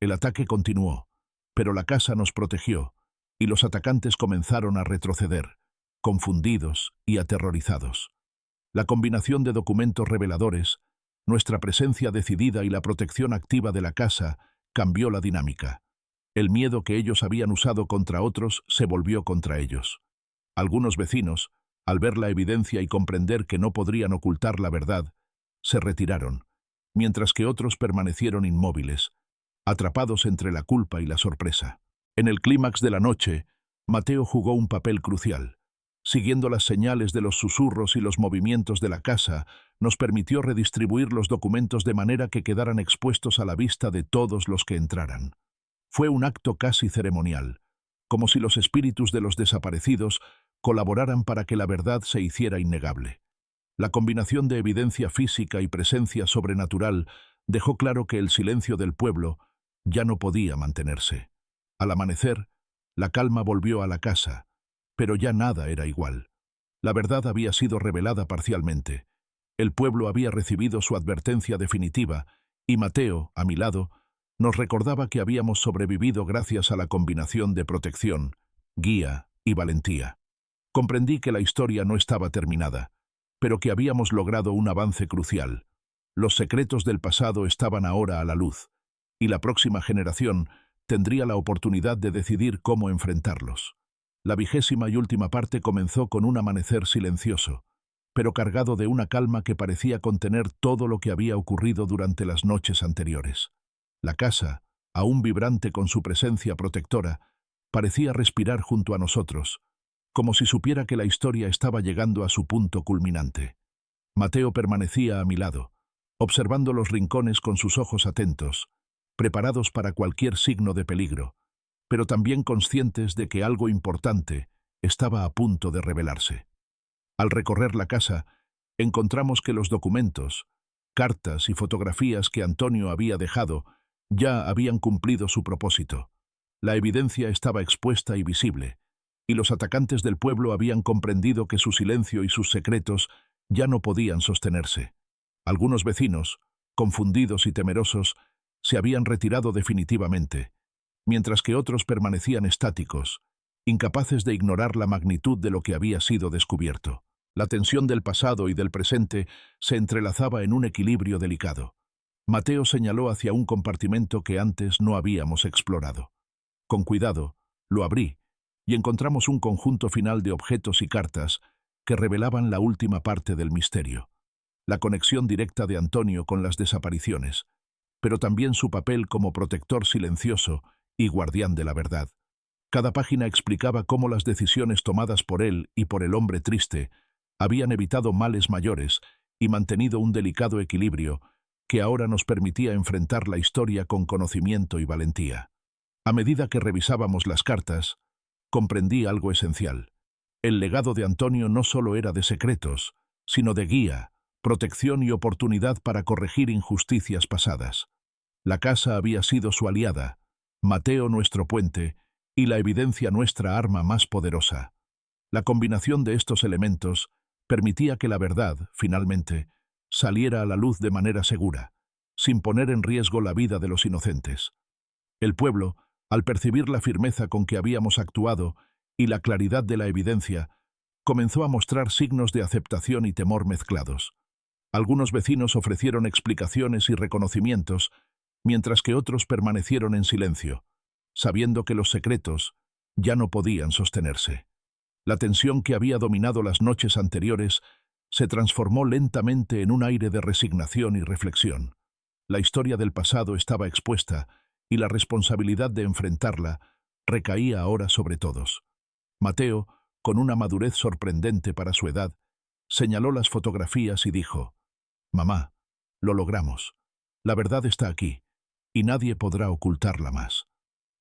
El ataque continuó, pero la casa nos protegió, y los atacantes comenzaron a retroceder, confundidos y aterrorizados. La combinación de documentos reveladores, nuestra presencia decidida y la protección activa de la casa cambió la dinámica. El miedo que ellos habían usado contra otros se volvió contra ellos. Algunos vecinos, al ver la evidencia y comprender que no podrían ocultar la verdad, se retiraron, mientras que otros permanecieron inmóviles, atrapados entre la culpa y la sorpresa. En el clímax de la noche, Mateo jugó un papel crucial. Siguiendo las señales de los susurros y los movimientos de la casa, nos permitió redistribuir los documentos de manera que quedaran expuestos a la vista de todos los que entraran. Fue un acto casi ceremonial, como si los espíritus de los desaparecidos colaboraran para que la verdad se hiciera innegable. La combinación de evidencia física y presencia sobrenatural dejó claro que el silencio del pueblo ya no podía mantenerse. Al amanecer, la calma volvió a la casa, pero ya nada era igual. La verdad había sido revelada parcialmente. El pueblo había recibido su advertencia definitiva, y Mateo, a mi lado, nos recordaba que habíamos sobrevivido gracias a la combinación de protección, guía y valentía. Comprendí que la historia no estaba terminada, pero que habíamos logrado un avance crucial. Los secretos del pasado estaban ahora a la luz, y la próxima generación tendría la oportunidad de decidir cómo enfrentarlos. La 20ª y última parte comenzó con un amanecer silencioso, pero cargado de una calma que parecía contener todo lo que había ocurrido durante las noches anteriores. La casa, aún vibrante con su presencia protectora, parecía respirar junto a nosotros, como si supiera que la historia estaba llegando a su punto culminante. Mateo permanecía a mi lado, observando los rincones con sus ojos atentos, preparados para cualquier signo de peligro, pero también conscientes de que algo importante estaba a punto de revelarse. Al recorrer la casa, encontramos que los documentos, cartas y fotografías que Antonio había dejado ya habían cumplido su propósito. La evidencia estaba expuesta y visible, y los atacantes del pueblo habían comprendido que su silencio y sus secretos ya no podían sostenerse. Algunos vecinos, confundidos y temerosos, se habían retirado definitivamente, mientras que otros permanecían estáticos, incapaces de ignorar la magnitud de lo que había sido descubierto. La tensión del pasado y del presente se entrelazaba en un equilibrio delicado. Mateo señaló hacia un compartimento que antes no habíamos explorado. Con cuidado, lo abrí, y encontramos un conjunto final de objetos y cartas que revelaban la última parte del misterio. La conexión directa de Antonio con las desapariciones, pero también su papel como protector silencioso y guardián de la verdad. Cada página explicaba cómo las decisiones tomadas por él y por el hombre triste habían evitado males mayores y mantenido un delicado equilibrio que ahora nos permitía enfrentar la historia con conocimiento y valentía. A medida que revisábamos las cartas, comprendí algo esencial. El legado de Antonio no solo era de secretos, sino de guía, protección y oportunidad para corregir injusticias pasadas. La casa había sido su aliada, Mateo nuestro puente y la evidencia nuestra arma más poderosa. La combinación de estos elementos permitía que la verdad, finalmente, saliera a la luz de manera segura, sin poner en riesgo la vida de los inocentes. El pueblo, al percibir la firmeza con que habíamos actuado y la claridad de la evidencia, comenzó a mostrar signos de aceptación y temor mezclados. Algunos vecinos ofrecieron explicaciones y reconocimientos, mientras que otros permanecieron en silencio, sabiendo que los secretos ya no podían sostenerse. La tensión que había dominado las noches anteriores se transformó lentamente en un aire de resignación y reflexión. La historia del pasado estaba expuesta y la responsabilidad de enfrentarla recaía ahora sobre todos. Mateo, con una madurez sorprendente para su edad, señaló las fotografías y dijo: «Mamá, lo logramos. La verdad está aquí, y nadie podrá ocultarla más».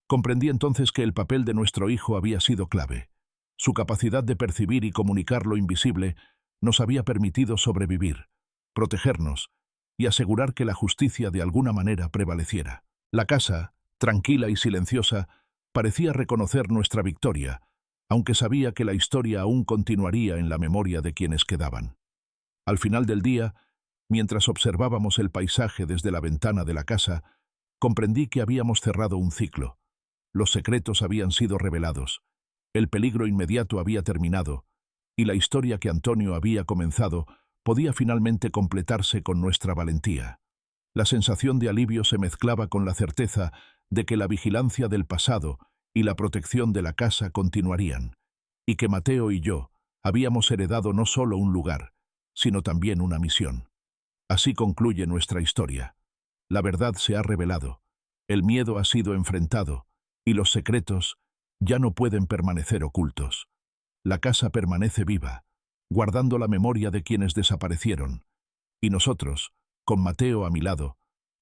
Comprendí entonces que el papel de nuestro hijo había sido clave. Su capacidad de percibir y comunicar lo invisible nos había permitido sobrevivir, protegernos y asegurar que la justicia de alguna manera prevaleciera. La casa, tranquila y silenciosa, parecía reconocer nuestra victoria, aunque sabía que la historia aún continuaría en la memoria de quienes quedaban. Al final del día, mientras observábamos el paisaje desde la ventana de la casa, comprendí que habíamos cerrado un ciclo. Los secretos habían sido revelados, el peligro inmediato había terminado, y la historia que Antonio había comenzado podía finalmente completarse con nuestra valentía. La sensación de alivio se mezclaba con la certeza de que la vigilancia del pasado y la protección de la casa continuarían, y que Mateo y yo habíamos heredado no solo un lugar, sino también una misión. Así concluye nuestra historia. La verdad se ha revelado, el miedo ha sido enfrentado, y los secretos ya no pueden permanecer ocultos. La casa permanece viva, guardando la memoria de quienes desaparecieron, y nosotros, con Mateo a mi lado,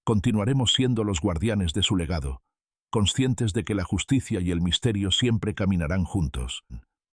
continuaremos siendo los guardianes de su legado, conscientes de que la justicia y el misterio siempre caminarán juntos.